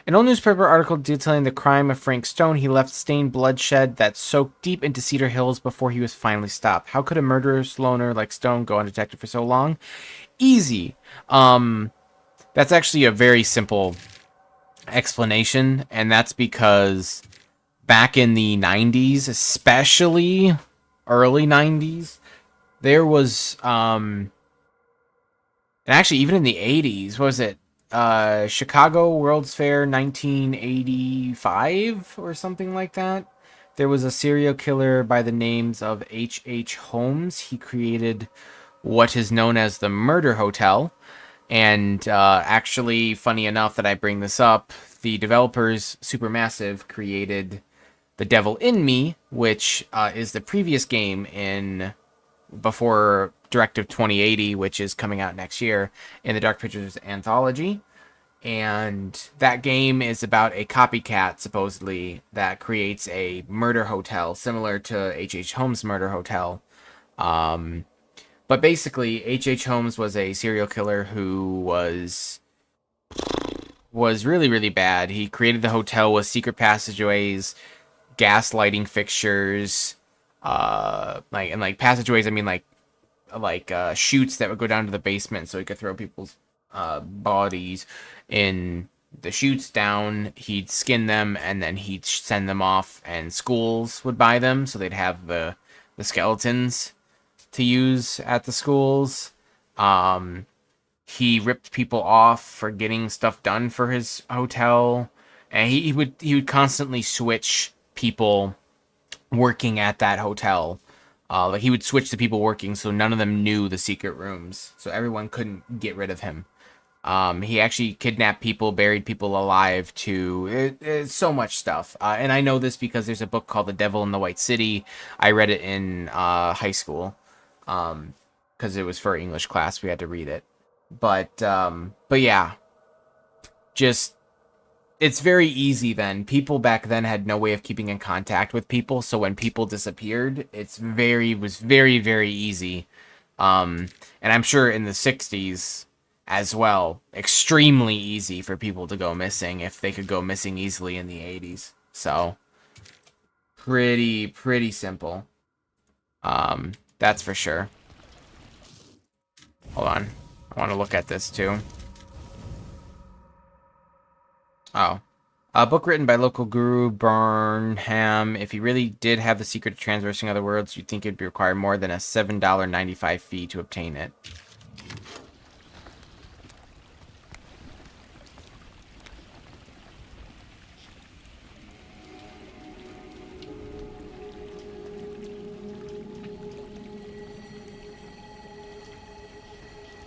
An old newspaper article detailing the crime of Frank Stone. He left stained bloodshed that soaked deep into Cedar Hills before he was finally stopped. How could a murderous loner like Stone go undetected for so long? Easy. That's actually a very simple explanation, and that's because back in the 90s, especially early 90s, there was, and actually even in the 80s, what was it? Chicago World's Fair 1985 or something like that. There was a serial killer by the names of H.H. Holmes. He created what is known as the Murder Hotel. And actually, funny enough that I bring this up, the developers, Supermassive, created The Devil in Me, which is the previous game in before Directive 2080, which is coming out next year, in the Dark Pictures anthology. And that game is about a copycat, supposedly, that creates a murder hotel similar to H.H. Holmes' Murder Hotel. But basically, H.H. Holmes was a serial killer who was really, really bad. He created the hotel with secret passageways, gas lighting fixtures, like passageways, I mean like chutes that would go down to the basement so he could throw people's bodies in the chutes down. He'd skin them and then he'd send them off, and schools would buy them so they'd have the skeletons to use at the schools. He ripped people off for getting stuff done for his hotel, and he would constantly switch people working at that hotel. Like he would switch the people working so none of them knew the secret rooms, so everyone couldn't get rid of him. He actually kidnapped people, buried people alive, so much stuff. And I know this because there's a book called The Devil in the White City. I read it in high school because it was for English class. We had to read it. But yeah, just it's very easy then. People back then had no way of keeping in contact with people, so when people disappeared, was very, very easy. And I'm sure in the 60s as well, extremely easy for people to go missing if they could go missing easily in the 80s. So pretty simple. That's for sure. Hold on. I want to look at this too. Oh. A book written by local guru Burnham. If he really did have the secret to transversing other worlds, you'd think it'd require more than a $7.95 fee to obtain it.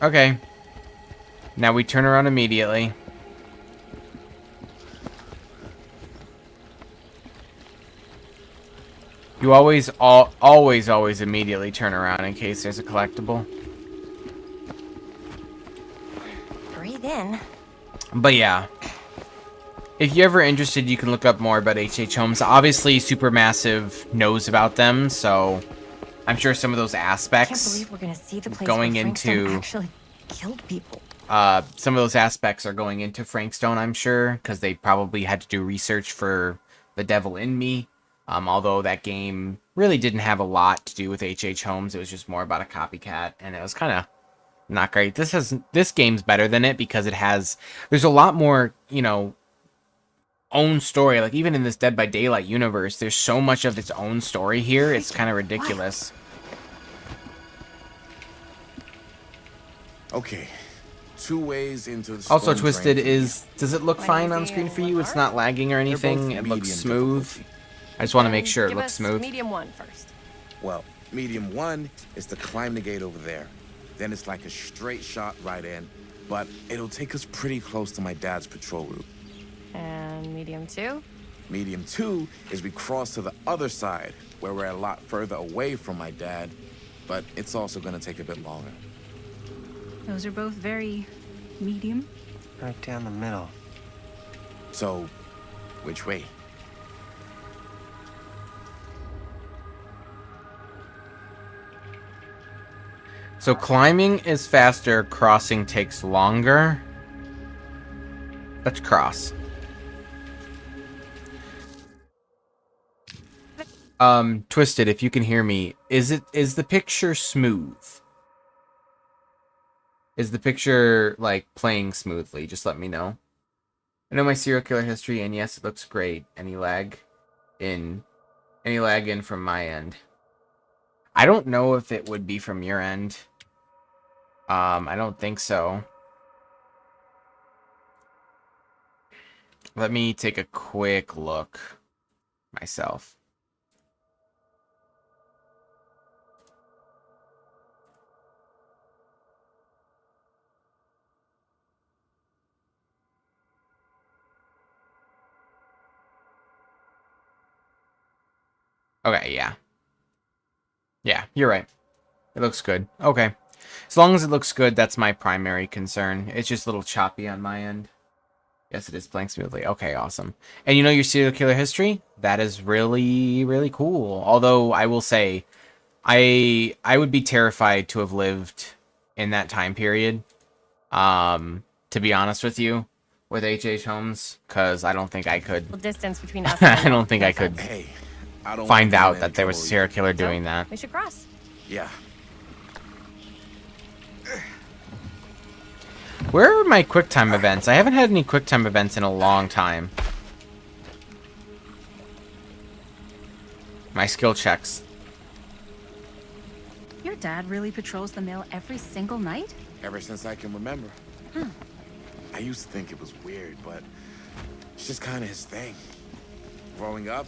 Okay. Now we turn around immediately. You always immediately turn around in case there's a collectible. Breathe in. But yeah. If you're ever interested, you can look up more about H.H. Holmes. Obviously, Supermassive knows about them, so I'm sure some of those aspects I can't believe we're gonna see the place going where Frank Stone into actually killed people. some of those aspects are going into Frank Stone, I'm sure, because they probably had to do research for The Devil in Me. Although that game really didn't have a lot to do with H.H. Holmes. It was just more about a copycat, and it was kind of not great. This game's better than it because there's a lot more, own story. Like, even in this Dead by Daylight universe, there's so much of its own story here, it's kind of ridiculous. Okay, 2 ways into the Also, storm Twisted drain. is... Does it look One fine on easy screen and for one you? It's hard? not lagging or They're both anything. It looks medium smooth. difficulty. I just want to Then make sure it give looks us smooth. medium 1 first. Well, medium 1 is to climb the gate over there. Then it's like a straight shot right in, but it'll take us pretty close to my dad's patrol route. And medium 2? Medium 2 is we cross to the other side, where we're a lot further away from my dad, but it's also gonna take a bit longer. Those are both very medium. Right down the middle. So, which way? So climbing is faster, crossing takes longer. Let's cross. Twisted, if you can hear me, is the picture smooth? Is the picture like playing smoothly? Just let me know. I know my serial killer history, and yes, it looks great. Any lag in from my end. I don't know if it would be from your end. I don't think so. Let me take a quick look myself. Okay, yeah. Yeah, you're right. It looks good. Okay. As long as it looks good, that's my primary concern. It's just a little choppy on my end. Yes, it is playing smoothly. Okay, awesome. And you know your serial killer history? That is really, really cool. Although, I will say, I would be terrified to have lived in that time period. To be honest with you, with H.H. Holmes, because I don't think I could. The distance between us. I don't think I could Hey, I don't find want to out get in that there was a trouble serial either. killer doing that. We should cross. Yeah. Where are my QuickTime events? I haven't had any QuickTime events in a long time. My skill checks. Your dad really patrols the mill every single night? Ever since I can remember. I used to think it was weird, but it's just kind of his thing. Growing up,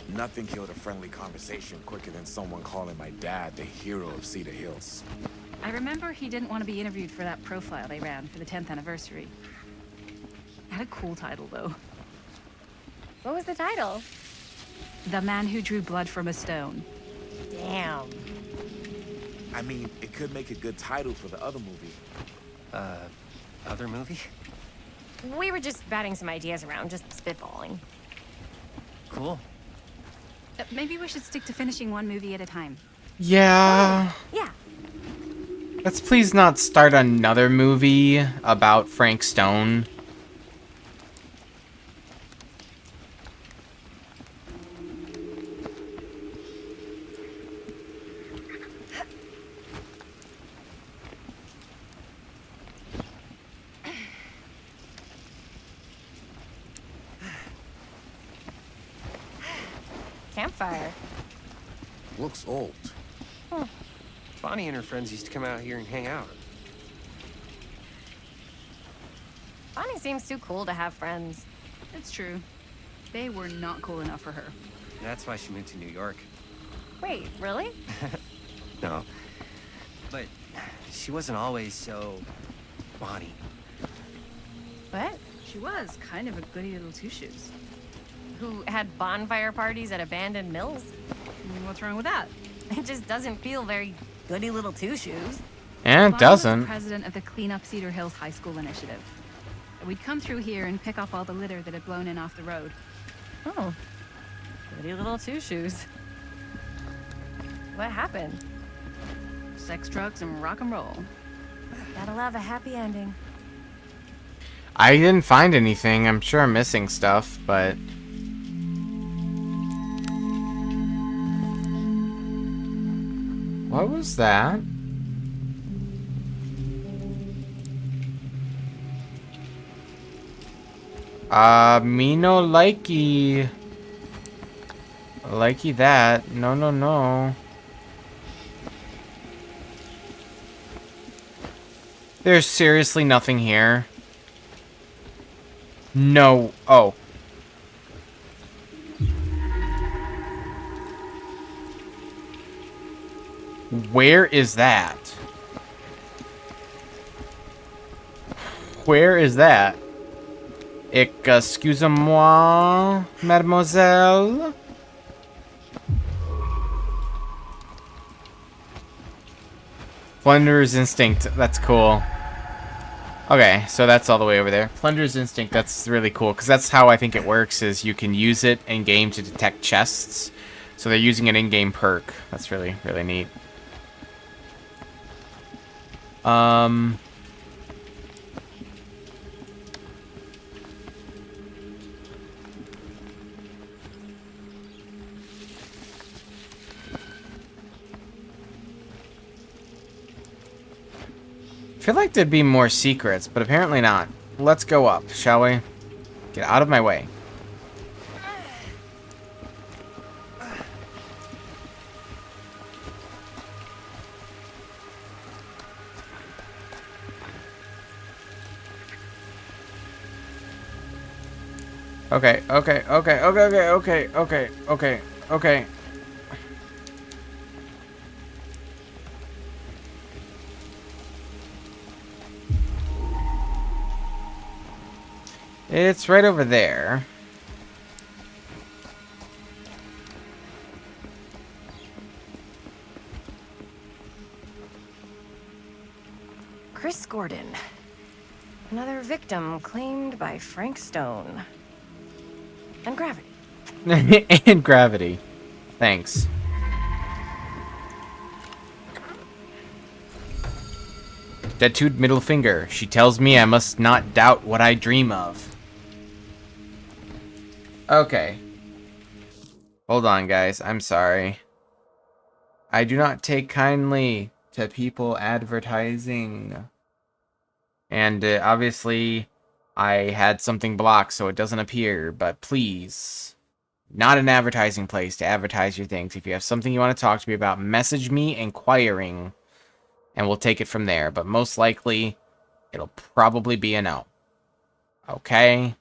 nothing killed a friendly conversation quicker than someone calling my dad the hero of Cedar Hills. I remember he didn't want to be interviewed for that profile they ran for the 10th anniversary. Had a cool title, though. What was the title? The Man Who Drew Blood from a Stone. Damn. I mean, it could make a good title for the other movie. Other movie? We were just batting some ideas around, just spitballing. Cool. Maybe we should stick to finishing one movie at a time. Yeah. Yeah. Let's please not start another movie about Frank Stone. Campfire. Looks old. Bonnie and her friends used to come out here and hang out. Bonnie seems too cool to have friends. It's true. They were not cool enough for her. That's why she moved to New York. Wait, really? No. But she wasn't always so Bonnie. What? She was kind of a goody little two-shoes. Who had bonfire parties at abandoned mills? What's wrong with that? It just doesn't feel very goody little two-shoes. And it Bonnie doesn't. was president of the Clean Up Cedar Hills High School initiative. We'd come through here and pick up all the litter that had blown in off the road. Oh. Goody little two-shoes. What happened? Sex, drugs, and rock and roll. Gotta love a happy ending. I didn't find anything. I'm sure I'm missing stuff, but... What was that? Me no likey. Likey that. No, no, no. There's seriously nothing here. No. Oh. Where is that? Where is that? Excusez-moi, mademoiselle. Plunderer's Instinct. That's cool. Okay, so that's all the way over there. Plunderer's Instinct, that's really cool, because that's how I think it works, is you can use it in-game to detect chests. So they're using an in-game perk. That's really, really neat. I feel like there'd be more secrets, but apparently not. Let's go up, shall we? Get out of my way. Okay, okay, okay, okay, okay, okay, okay, okay, okay. It's right over there. Chris Gordon. Another victim claimed by Frank Stone. And gravity. And gravity. Thanks. Tattooed middle finger. She tells me I must not doubt what I dream of. Okay. Hold on, guys. I'm sorry. I do not take kindly to people advertising. And obviously, I had something blocked so it doesn't appear. But please, not an advertising place to advertise your things. If you have something you want to talk to me about, message me inquiring. And we'll take it from there. But most likely, it'll probably be a no. Okay?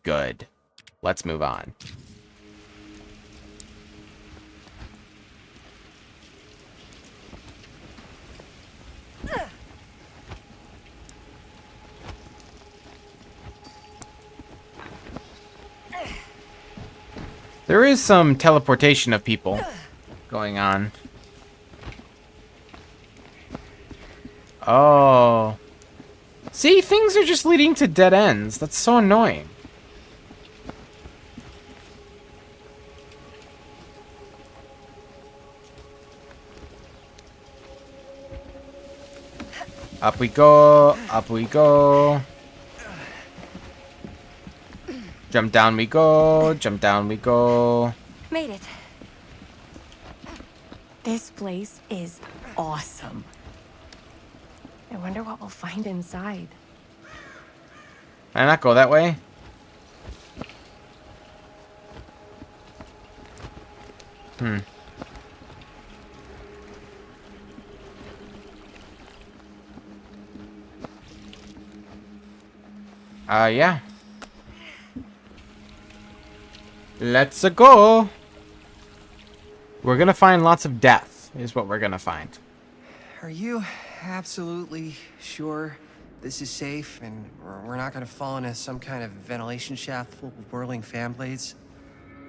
Good. Let's move on. There is some teleportation of people going on. Oh. See, things are just leading to dead ends. That's so annoying. Up we go, up we go. Jump down we go, jump down we go. Made it. This place is awesome. I wonder what we'll find inside. Can I not go that way? Yeah. Let's go. We're gonna find lots of death, is what we're gonna find. Are you absolutely sure this is safe and we're not gonna fall into some kind of ventilation shaft full of whirling fan blades?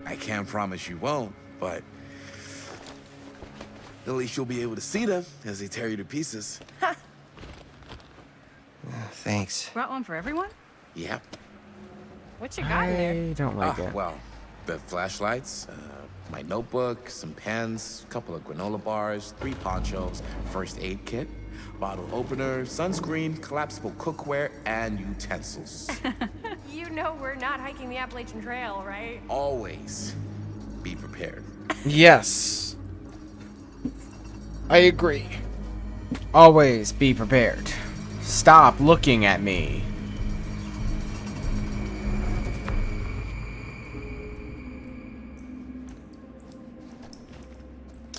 I can't promise you won't, but at least you'll be able to see them as they tear you to pieces. Thanks. Brought one for everyone? Yep. What you got in there? I don't like it. Well, the flashlights, my notebook, some pens, a couple of granola bars, 3 ponchos, first aid kit, bottle opener, sunscreen, collapsible cookware, and utensils. You know we're not hiking the Appalachian Trail, right? Always be prepared. Yes. I agree. Always be prepared. Stop looking at me.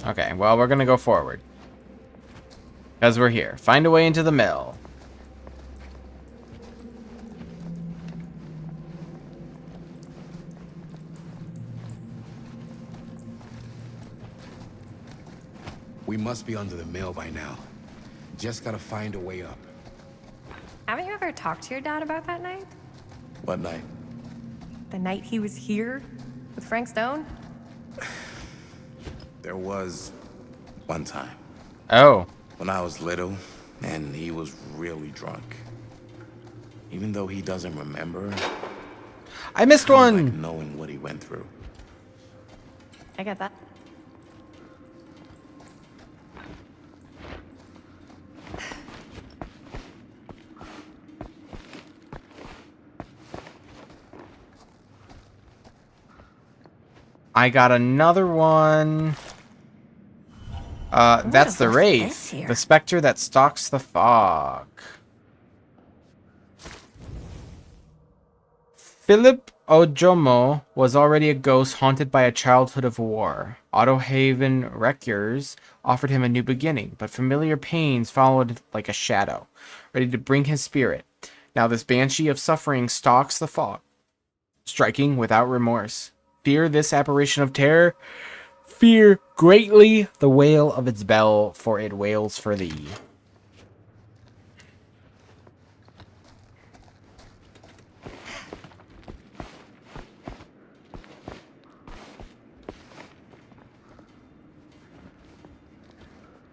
Okay, well, we're gonna go forward. Because we're here. Find a way into the mill. We must be under the mill by now. Just gotta find a way up. Haven't you ever talked to your dad about that night? What night? The night he was here with Frank Stone? There was one time. Oh. When I was little, and he was really drunk. Even though he doesn't remember, I missed kinda one! like knowing what he went through. I get that. I got another one. That's the Wraith. The specter that stalks the fog. Philip Ojomo was already a ghost haunted by a childhood of war. Autohaven Wreckers offered him a new beginning, but familiar pains followed like a shadow, ready to bring his spirit. Now this banshee of suffering stalks the fog, striking without remorse. Fear this apparition of terror. Fear greatly the wail of its bell, for it wails for thee.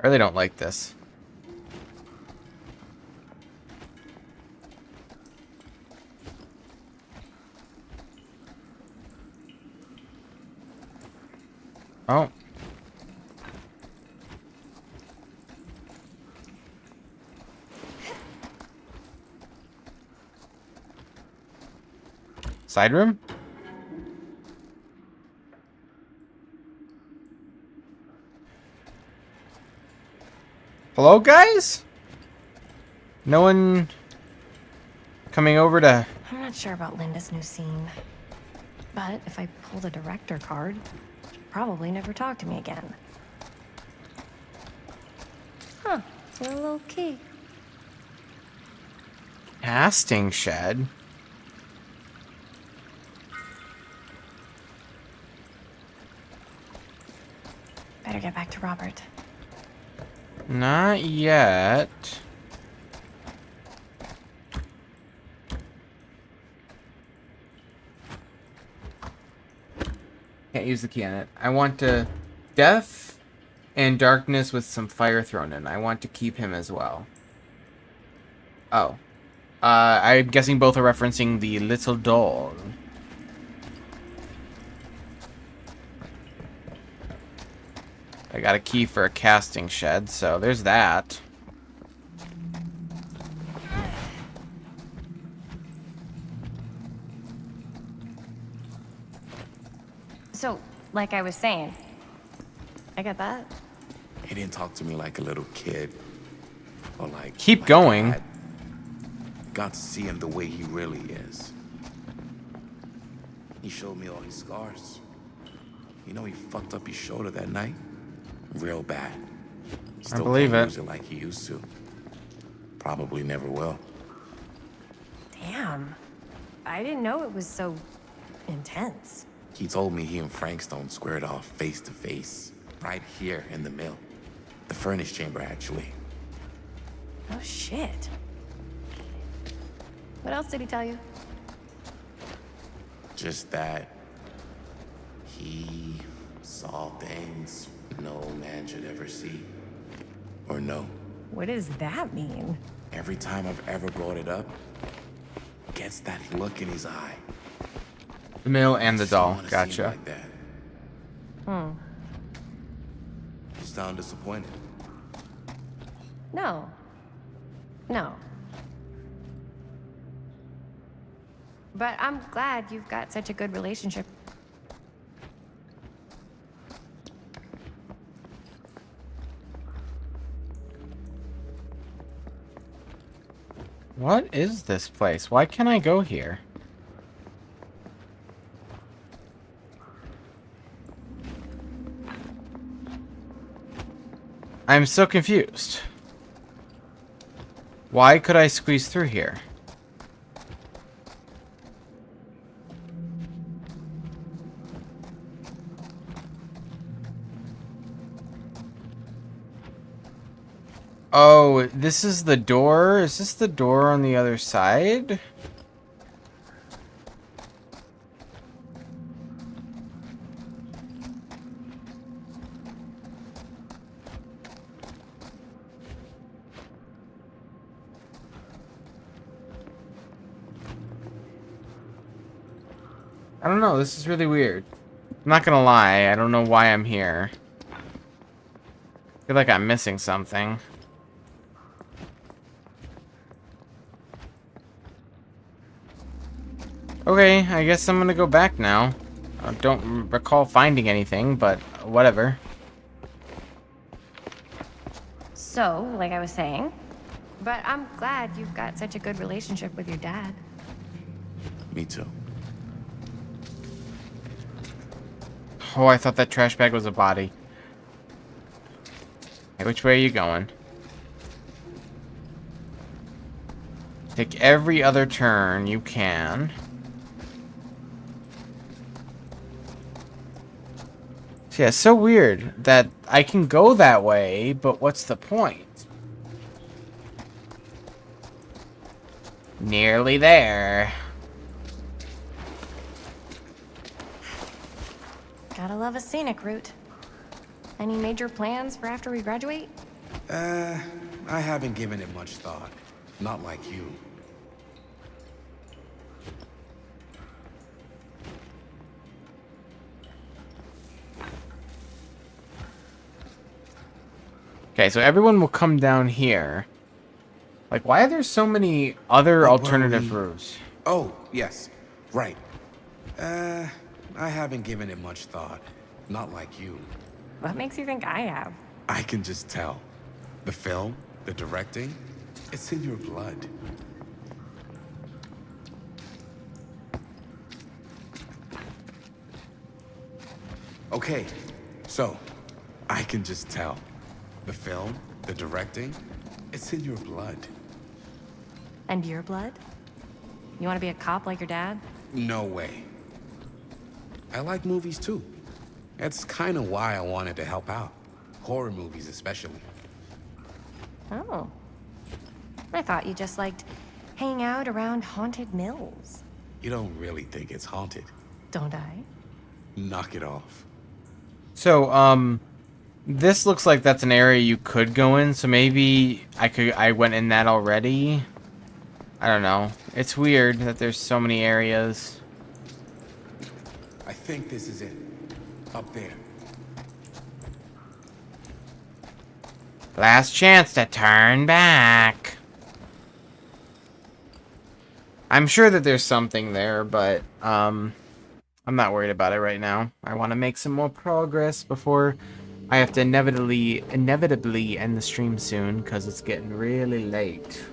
I really don't like this. Oh. Side room? Hello, guys? No one coming over to... I'm not sure about Linda's new scene. But if I pull the director card, she'll probably never talk to me again. Huh. A little key. Casting shed? Better get back to Robert. Not yet. Can't use the key on it. I want to... Death and darkness with some fire thrown in. I want to keep him as well. Oh. I'm guessing both are referencing the little doll. I got a key for a casting shed, so there's that. So, like I was saying, I got that. He didn't talk to me like a little kid. Or like... Keep my going. dad. Got to see him the way he really is. He showed me all his scars. You know he fucked up his shoulder that night? Real bad. Still believe can't it. use it like he used to. Probably never will. Damn. I didn't know it was so intense. He told me he and Frank Stone squared off face to face. Right here in the mill. The furnace chamber, actually. Oh, shit. What else did he tell you? Just that he saw things no man should ever see or know. What does that mean? Every time I've ever brought it up, gets that look in his eye. The mill and the Just don't doll. wanna see him Gotcha. like that. Hmm. You sound disappointed. No. No. But I'm glad you've got such a good relationship. What is this place? Why can't I go here? I'm so confused. Why could I squeeze through here? Oh, this is the door? Is this the door on the other side? I don't know, this is really weird. I'm not gonna lie, I don't know why I'm here. I feel like I'm missing something. Okay, I guess I'm gonna go back now. I don't recall finding anything, but whatever. So, like I was saying, but I'm glad you've got such a good relationship with your dad. Me too. Oh, I thought that trash bag was a body. Hey, which way are you going? Take every other turn you can. So yeah, it's so weird that I can go that way, but what's the point? Nearly there. Gotta love a scenic route. Any major plans for after we graduate? I haven't given it much thought. Not like you. Okay, so everyone will come down here. Like, why are there so many other alternative routes? Oh, yes. Right. I haven't given it much thought. Not like you. What makes you think I have? I can just tell. The film, the directing, it's in your blood. Okay, so, I can just tell. The film, the directing, it's in your blood. And your blood? You want to be a cop like your dad? No way. I like movies too. That's kind of why I wanted to help out. Horror movies especially. Oh. I thought you just liked hanging out around haunted mills. You don't really think it's haunted. Don't I? Knock it off. So, this looks like that's an area you could go in, so maybe I went in that already. I don't know. It's weird that there's so many areas. I think this is it. Up there. Last chance to turn back. I'm sure that there's something there, but I'm not worried about it right now. I want to make some more progress before I have to inevitably end the stream soon, because it's getting really late.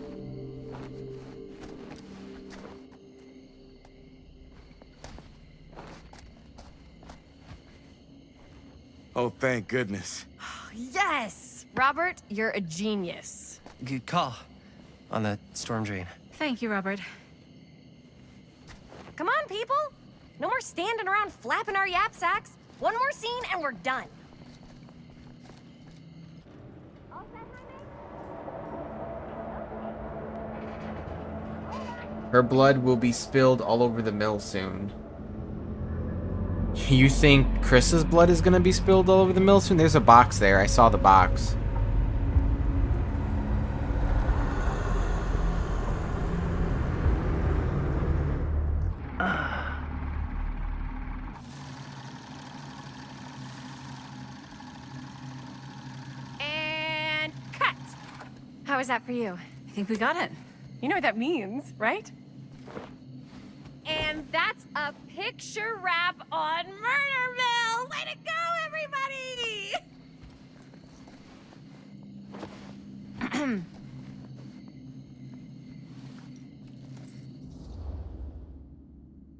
Oh, thank goodness. Yes! Robert, you're a genius. Good call on the storm drain. Thank you, Robert. Come on, people! No more standing around flapping our yap sacks. One more scene and we're done. Her blood will be spilled all over the mill soon. You think Chris's blood is gonna be spilled all over the mill soon? There's a box there. I saw the box. And cut! How was that for you? I think we got it. You know what that means, right? And that's a picture wrap on Murderville! Way to go, everybody!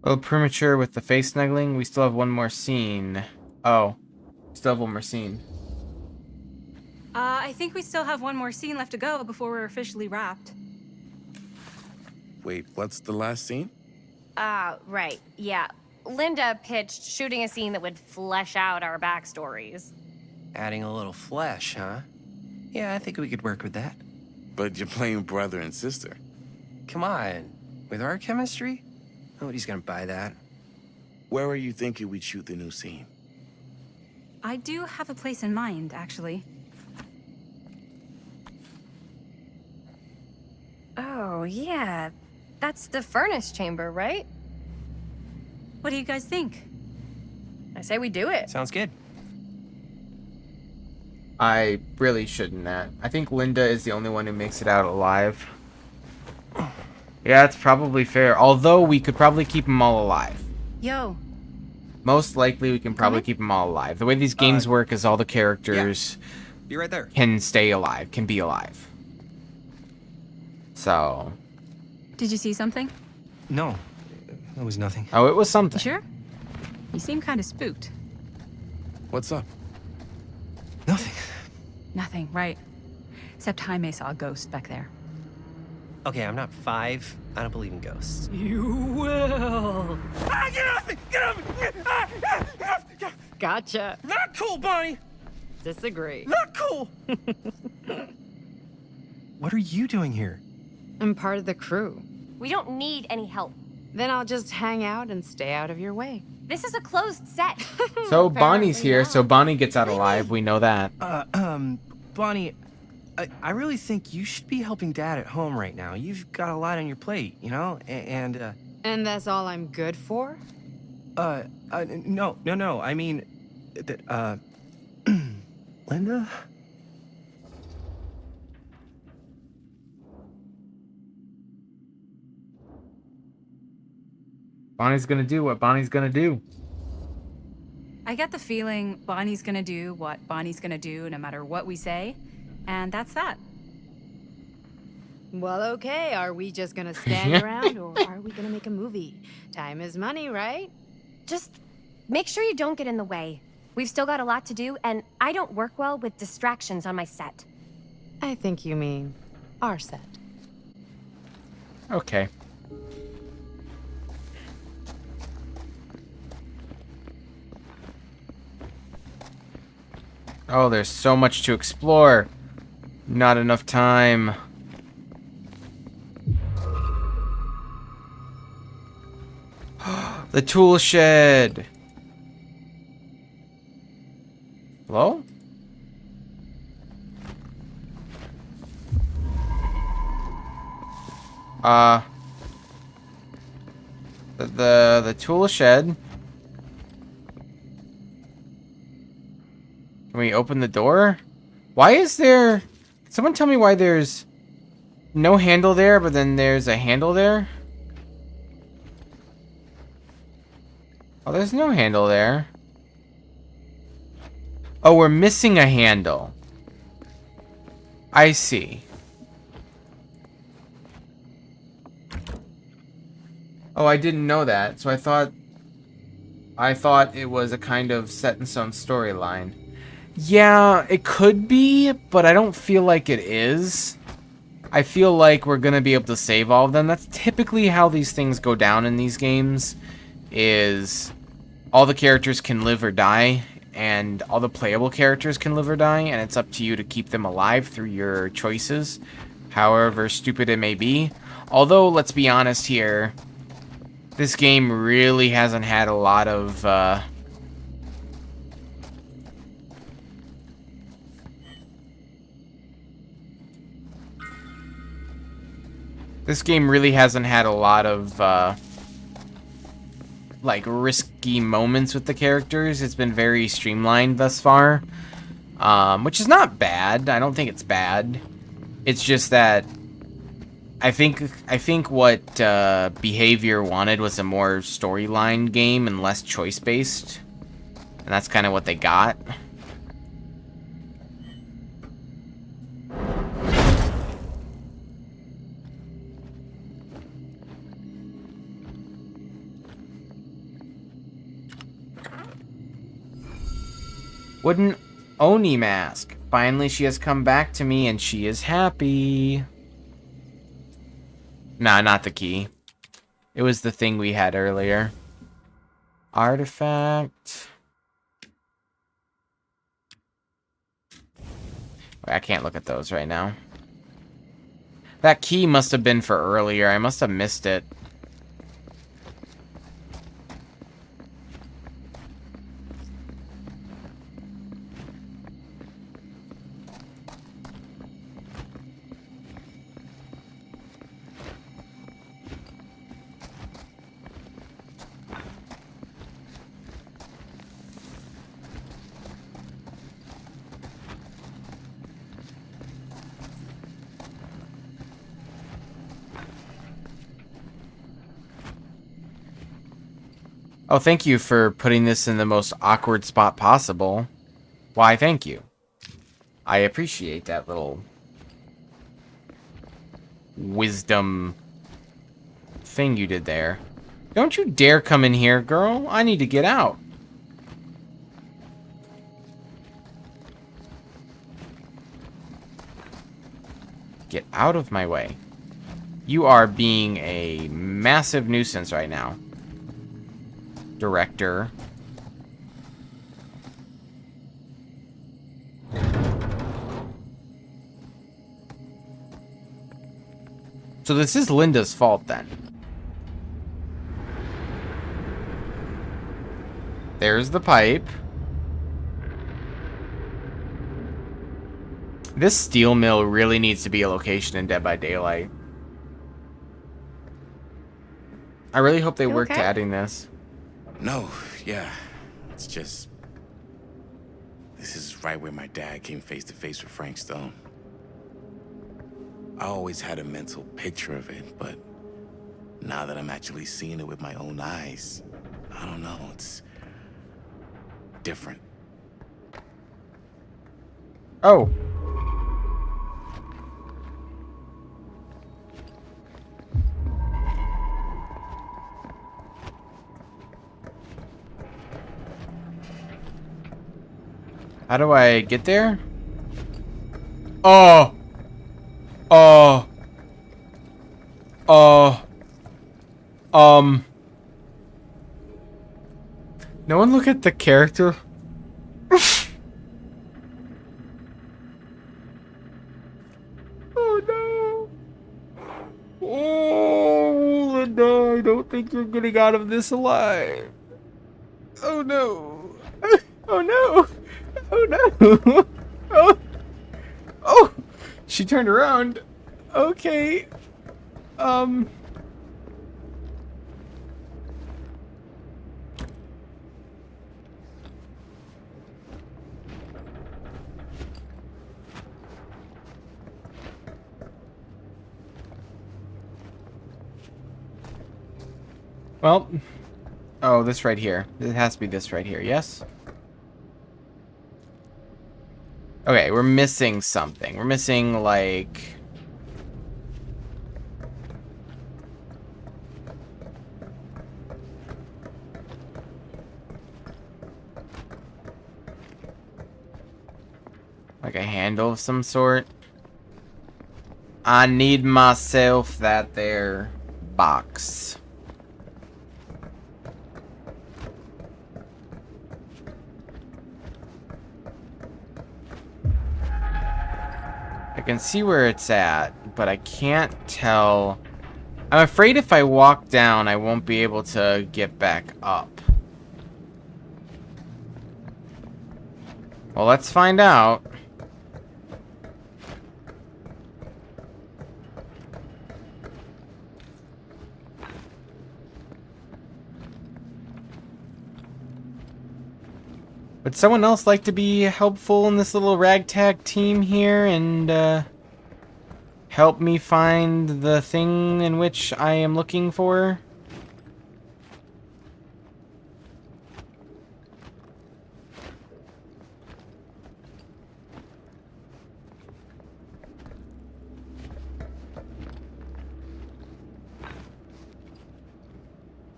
A little premature with the face snuggling. We still have one more scene. Oh. Still have one more scene. I think we still have one more scene left to go before we're officially wrapped. Wait, what's the last scene? Right, yeah. Linda pitched shooting a scene that would flesh out our backstories. Adding a little flesh, huh? Yeah, I think we could work with that. But you're playing brother and sister. Come on. With our chemistry? Nobody's gonna buy that. Where are you thinking we'd shoot the new scene? I do have a place in mind, actually. Oh, yeah. That's the furnace chamber, right? What do you guys think? I say we do it. Sounds good. I really shouldn't that. I think Linda is the only one who makes it out alive. Yeah, it's probably fair. Although we could probably keep them all alive. Yo. Most likely we can probably keep them all alive. The way these games work is all the characters Be right there. can stay alive, can be alive. So... Did you see something? No, it was nothing. Oh, it was something. You sure? You seem kind of spooked. What's up? Nothing. Nothing, right. Except Jaime saw a ghost back there. Okay, I'm not 5. I don't believe in ghosts. You will. Ah, get off me! Get off me! Gotcha. Not cool, Bonnie! Disagree. Not cool! What are you doing here? I'm part of the crew. We don't need any help. Then I'll just hang out and stay out of your way. This is a closed set. So Bonnie's here, so Bonnie gets out alive. We know that. Bonnie, I really think you should be helping Dad at home right now. You've got a lot on your plate, you know? And that's all I'm good for? No. I mean, that, Linda? Bonnie's gonna do what Bonnie's gonna do. I get the feeling Bonnie's gonna do what Bonnie's gonna do no matter what we say, and that's that. Well, okay. Are we just gonna stand around, or are we gonna make a movie? Time is money, right? Just make sure you don't get in the way. We've still got a lot to do, and I don't work well with distractions on my set. I think you mean our set. Okay. Oh, there's so much to explore. Not enough time. The tool shed. Hello? The tool shed. Can we open the door? Why is there... Someone tell me why there's no handle there, but then there's a handle there? Oh, there's no handle there. Oh, we're missing a handle. I see. Oh, I didn't know that. So I thought it was a kind of set in stone storyline. Yeah, it could be, but I don't feel like it is. I feel like we're gonna be able to save all of them. That's typically how these things go down in these games, is all the characters can live or die, and all the playable characters can live or die, and it's up to you to keep them alive through your choices, however stupid it may be. Although, let's be honest here, this game really hasn't had a lot of, like, risky moments with the characters. It's been very streamlined thus far, which is not bad. I don't think it's bad. It's just that I think what Behavior wanted was a more storyline game and less choice-based, and that's kind of what they got. Wooden Oni mask. Finally, she has come back to me, and she is happy. Nah, not the key. It was the thing we had earlier. Artifact. I can't look at those right now. That key must have been for earlier. I must have missed it. Oh, thank you for putting this in the most awkward spot possible. Why, thank you. I appreciate that little wisdom thing you did there. Don't you dare come in here, girl. I need to get out. Get out of my way. You are being a massive nuisance right now. Director. So this is Linda's fault then. There's the pipe. This steel mill really needs to be a location in Dead by Daylight. I really hope they worked adding this. No, yeah. It's just... this is right where my dad came face to face with Frank Stone. I always had a mental picture of it, but now that I'm actually seeing it with my own eyes, I don't know, it's different. Oh. How do I get there? Oh. Oh. Oh. No one look at the character. Oh no. Oh, Linda, I don't think you're getting out of this alive. Oh no. Oh no. Oh no. Oh. Oh. She turned around. Okay. Well, oh, this right here. It has to be this right here, yes? Okay, we're missing something. We're missing, like... like a handle of some sort. I need myself that there box. I can see where it's at, but I can't tell. I'm afraid if I walk down, I won't be able to get back up. Well, let's find out. Would someone else like to be helpful in this little ragtag team here and help me find the thing in which I am looking for?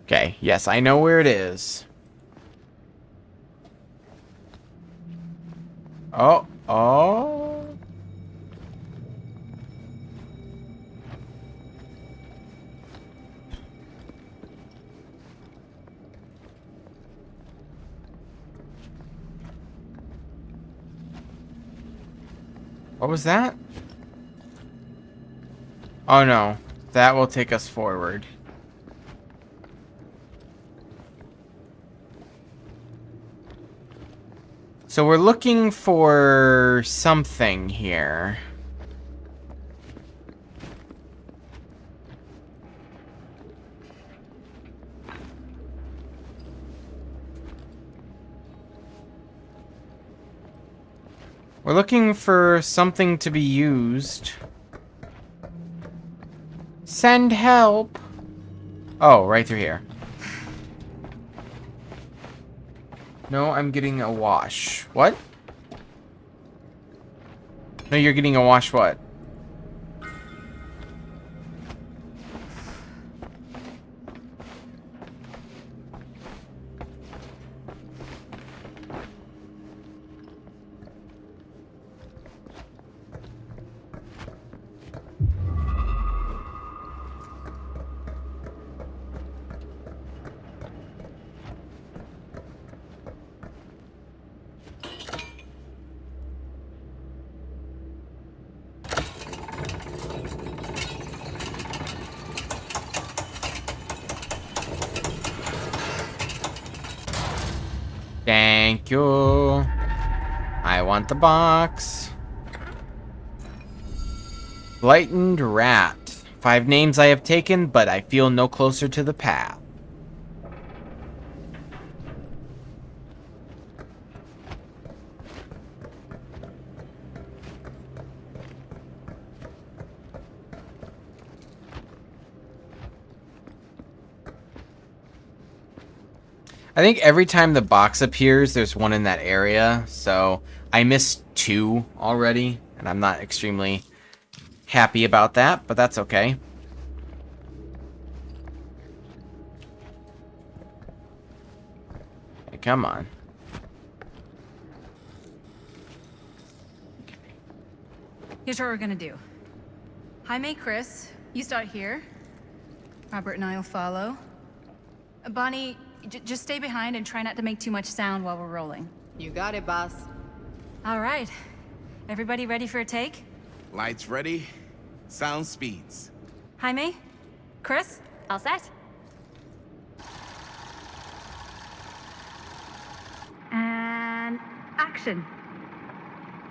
Okay, yes, I know where it is. Oh, oh. What was that? Oh no, that will take us forward. So we're looking for something here. We're looking for something to be used. Send help. Oh, right through here. No, I'm getting a wash. What? No, you're getting a wash what? Thank you. I want the box. Blighted rat. 5 names I have taken, but I feel no closer to the path. I think every time the box appears, there's one in that area, so I missed 2 already, and I'm not extremely happy about that, but that's okay. Hey, come on. Here's what we're gonna do. Jaime, Chris, you start here. Robert and I will follow. Bonnie, just stay behind and try not to make too much sound while we're rolling. You got it, boss. All right. Everybody ready for a take? Lights ready, sound speeds. Jaime? Chris? All set? And action.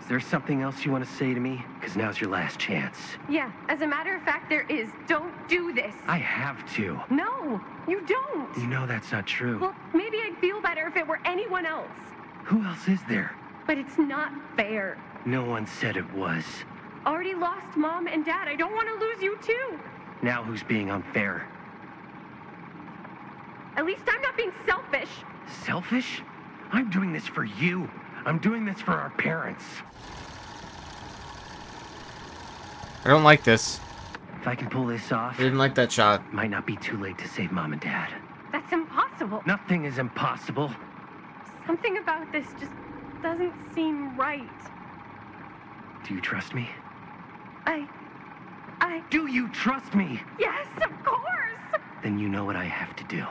Is there something else you want to say to me? Because now's your last chance. Yeah, as a matter of fact, there is. Don't do this. I have to. No, you don't. You know that's not true. Well, maybe I'd feel better if it were anyone else. Who else is there? But it's not fair. No one said it was. Already lost Mom and Dad. I don't want to lose you too. Now who's being unfair? At least I'm not being selfish. Selfish? I'm doing this for you. I'm doing this for our parents. I don't like this. If I can pull this off, I didn't like that shot. might not be too late to save Mom and Dad. That's impossible. Nothing is impossible. Something about this just doesn't seem right. Do you trust me? I... Do you trust me? Yes, of course! Then you know what I have to do.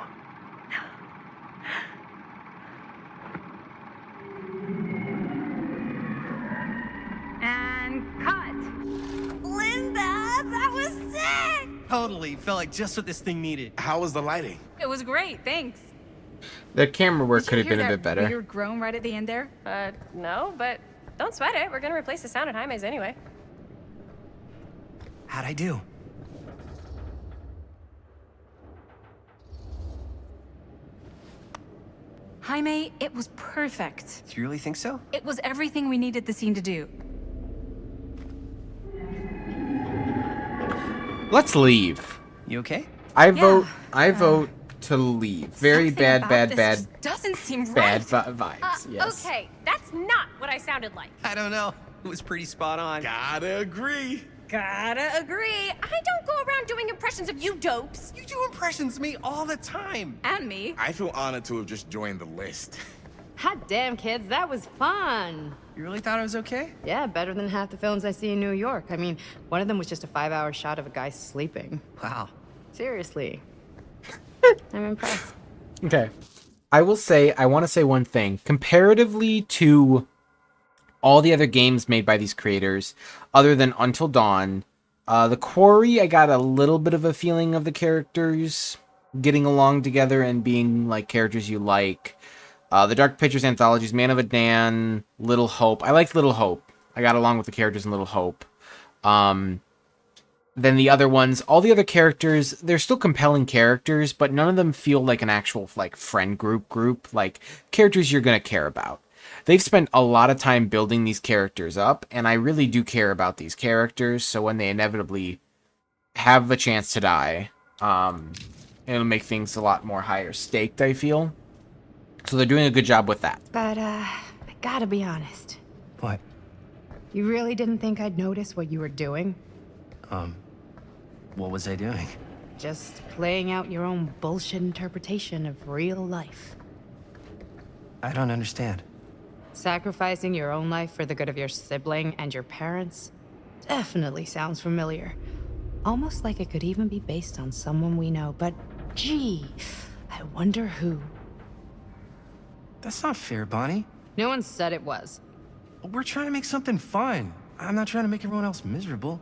And cut. Linda, that was sick! Totally. Felt like just what this thing needed. How was the lighting? It was great, thanks. The camera work Did could you have been hear a bit that better. weird groan right at the end there? No, but don't sweat it. We're gonna replace the sound at Jaime's anyway. How'd I do? Jaime, it was perfect. Do you really think so? It was everything we needed the scene to do. Let's leave. You okay? I vote to leave. Very Something bad, about bad, this bad, just doesn't seem bad right. vibes. Yes. Okay, that's not what I sounded like. I don't know. It was pretty spot on. Gotta agree. Gotta agree. I don't go around doing impressions of you dopes. You do impressions of me all the time. And me. I feel honored to have just joined the list. Hot damn, kids, that was fun. You really thought I was okay? Yeah, better than half the films I see in New York. I mean, one of them was just a 5-hour shot of a guy sleeping. Wow. Seriously. I'm impressed. Okay. I want to say one thing. Comparatively to all the other games made by these creators, other than Until Dawn. The Quarry, I got a little bit of a feeling of the characters getting along together and being like characters you like. The Dark Pictures anthologies, Man of Adan, Little Hope. I liked Little Hope. I got along with the characters in Little Hope. Then the other ones, all the other characters, they're still compelling characters, but none of them feel like an actual like friend group, like characters you're going to care about. They've spent a lot of time building these characters up, and I really do care about these characters, so when they inevitably have a chance to die, it'll make things a lot more higher staked, I feel. So they're doing a good job with that. But, I gotta be honest. What? You really didn't think I'd notice what you were doing? What was I doing? Just playing out your own bullshit interpretation of real life. I don't understand. Sacrificing your own life for the good of your sibling and your parents definitely sounds familiar. Almost like it could even be based on someone we know, but gee, I wonder who. That's not fair, Bonnie. No one said it was. We're trying to make something fun. I'm not trying to make everyone else miserable.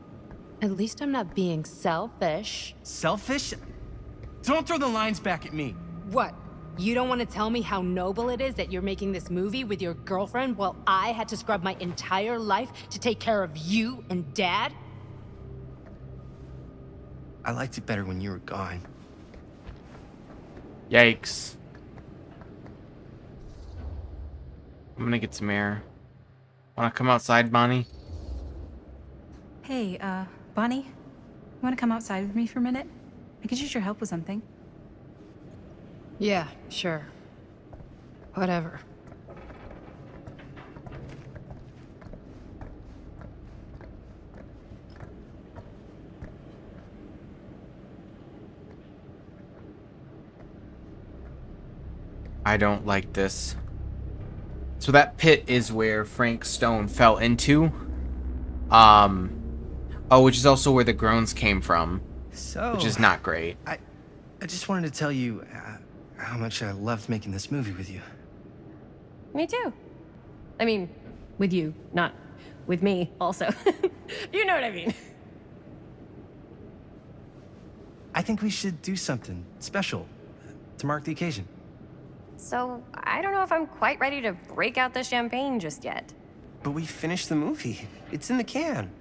At least I'm not being selfish. Selfish? Don't throw the lines back at me. What? You don't want to tell me how noble it is that you're making this movie with your girlfriend while I had to scrub my entire life to take care of you and Dad? I liked it better when you were gone. Yikes. I'm gonna get some air. Wanna come outside, Bonnie? Hey, Bonnie, you want to come outside with me for a minute? I could use your help with something. Yeah, sure. Whatever. I don't like this. So that pit is where Frank Stone fell into. Oh, which is also where the groans came from. So... Which is not great. I just wanted to tell you how much I loved making this movie with you. Me too. I mean, with you, not with me, also. You know what I mean. I think we should do something special to mark the occasion. So, I don't know if I'm quite ready to break out the champagne just yet. But we finished the movie. It's in the can.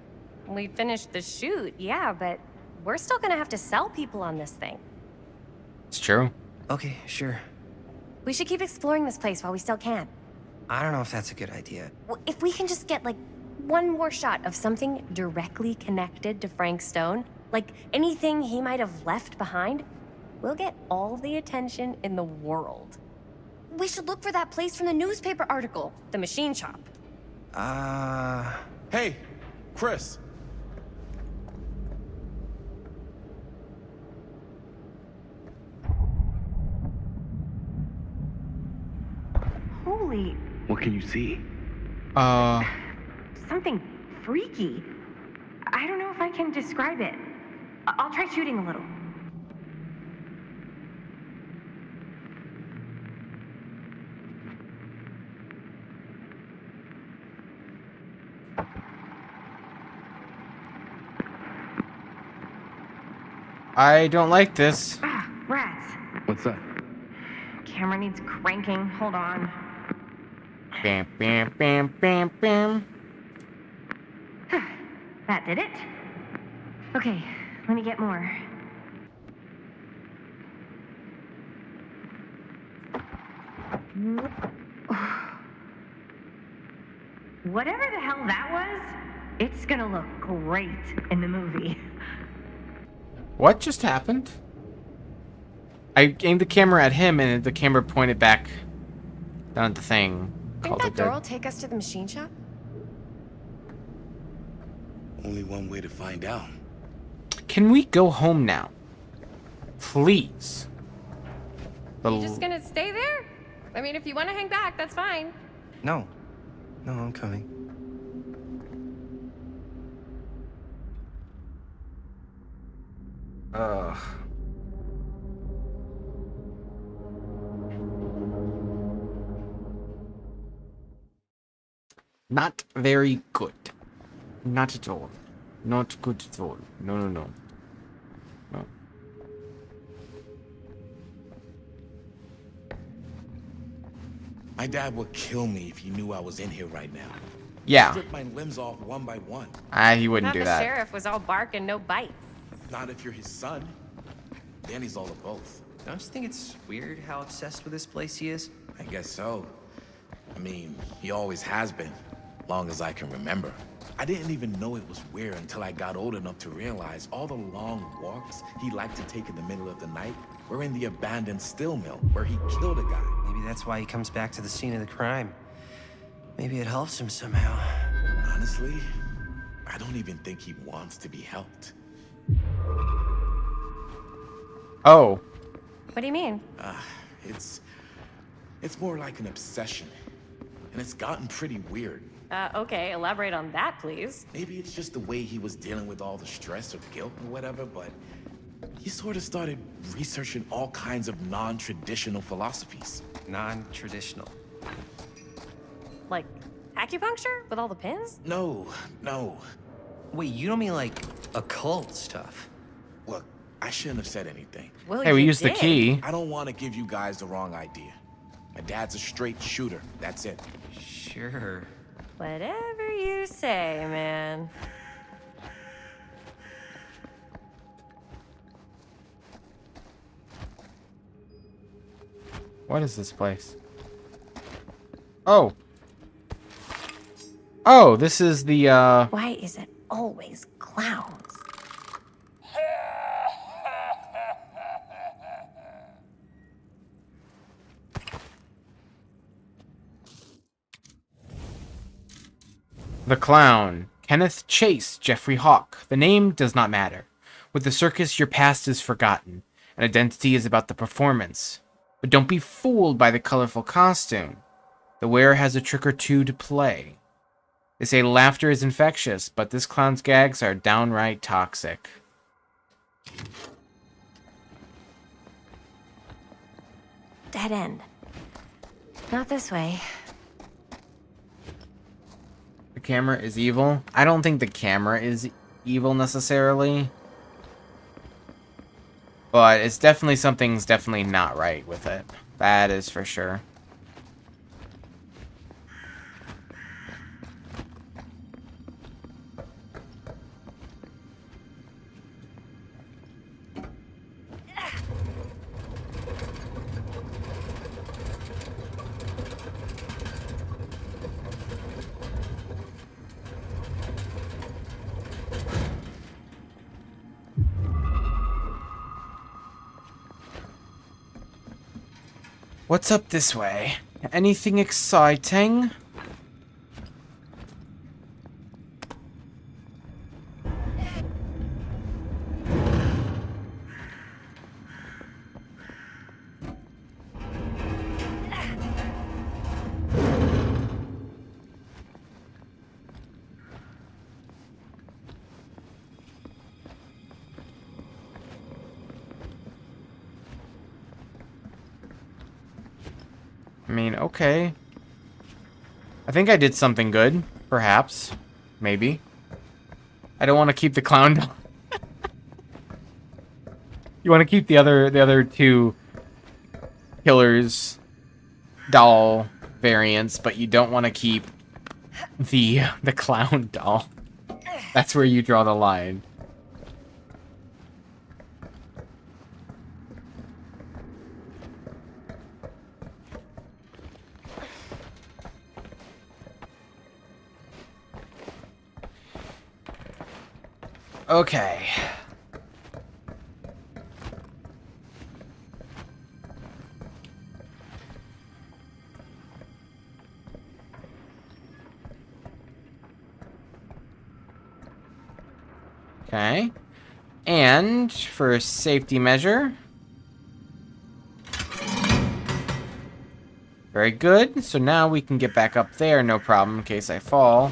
We finished the shoot, yeah, but we're still gonna have to sell people on this thing. It's true. Okay, sure. We should keep exploring this place while we still can. I don't know if that's a good idea. Well, if we can just get, like, one more shot of something directly connected to Frank Stone, like anything he might have left behind, we'll get all the attention in the world. We should look for that place from the newspaper article, the machine shop. Hey, Chris. Holy, What can you see? something freaky. I don't know if I can describe it. I'll try shooting a little. I don't like this. Ah, rats. What's that? Camera needs cranking. Hold on. Bam, bam, bam, bam, bam. That did it. Okay, let me get more. Whatever the hell that was, it's gonna look great in the movie. What just happened? I aimed the camera at him and the camera pointed back down at the thing. Think that door will take us to the machine shop? Only one way to find out. Can we go home now? Please. You just gonna stay there? I mean, if you want to hang back, that's fine. No. No, I'm coming. Ugh. Not very good. Not at all. Not good at all. No, no, no. No. My dad would kill me if he knew I was in here right now. Yeah. Strip my limbs off one by one. He wouldn't Not do the that. sheriff was all bark and no bite. Not if you're his son. Then he's all of both. Don't you think it's weird how obsessed with this place he is? I guess so. I mean, he always has been, long as I can remember. I didn't even know it was weird until I got old enough to realize all the long walks he liked to take in the middle of the night were in the abandoned steel mill where he killed a guy. Maybe that's why he comes back to the scene of the crime. Maybe it helps him somehow. Honestly, I don't even think he wants to be helped. Oh. What do you mean? It's more like an obsession. And it's gotten pretty weird. Okay, elaborate on that, please. Maybe it's just the way he was dealing with all the stress or the guilt or whatever, but he sort of started researching all kinds of non-traditional philosophies. Non-traditional. Like acupuncture with all the pins? No. Wait, you don't mean like occult stuff? Look, I shouldn't have said anything. Well, Hey, we you used the did. key. I don't want to give you guys the wrong idea. My dad's a straight shooter. That's it. Sure. Whatever you say, man. What is this place? Oh. Oh, this is the, Why is it always clowns? The clown. Kenneth Chase, Jeffrey Hawk. The name does not matter. With the circus, your past is forgotten. An identity is about the performance. But don't be fooled by the colorful costume. The wearer has a trick or two to play. They say laughter is infectious, but this clown's gags are downright toxic. Dead end. Not this way. The camera is evil? I don't think the camera is evil necessarily. But it's definitely something's definitely not right with it. That is for sure. What's up this way? Anything exciting? I mean, okay. I think I did something good, perhaps. Maybe. I don't want to keep the clown doll. You want to keep the other two killers doll variants, but you don't want to keep the clown doll. That's where you draw the line. Okay. Okay. And for a safety measure. Very good. So now we can get back up there, no problem, in case I fall.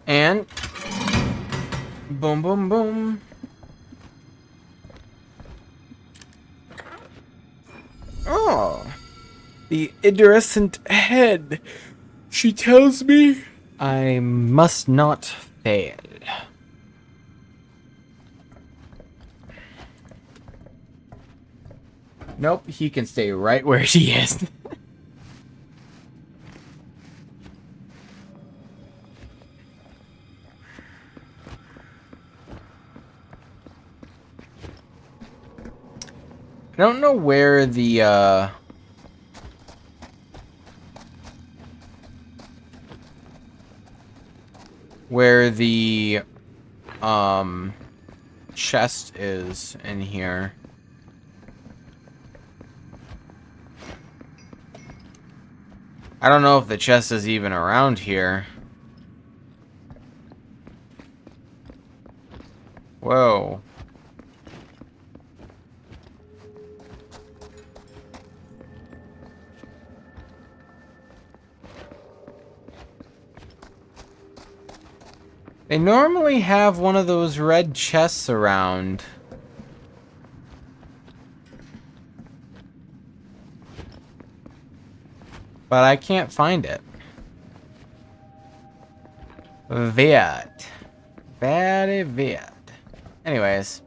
And boom, boom, boom. Oh, the iridescent head. She tells me I must not fail. Nope, he can stay right where he is. I don't know where the chest is in here. I don't know if the chest is even around here. Whoa. They normally have one of those red chests around. But I can't find it. Weird. Very weird. Anyways.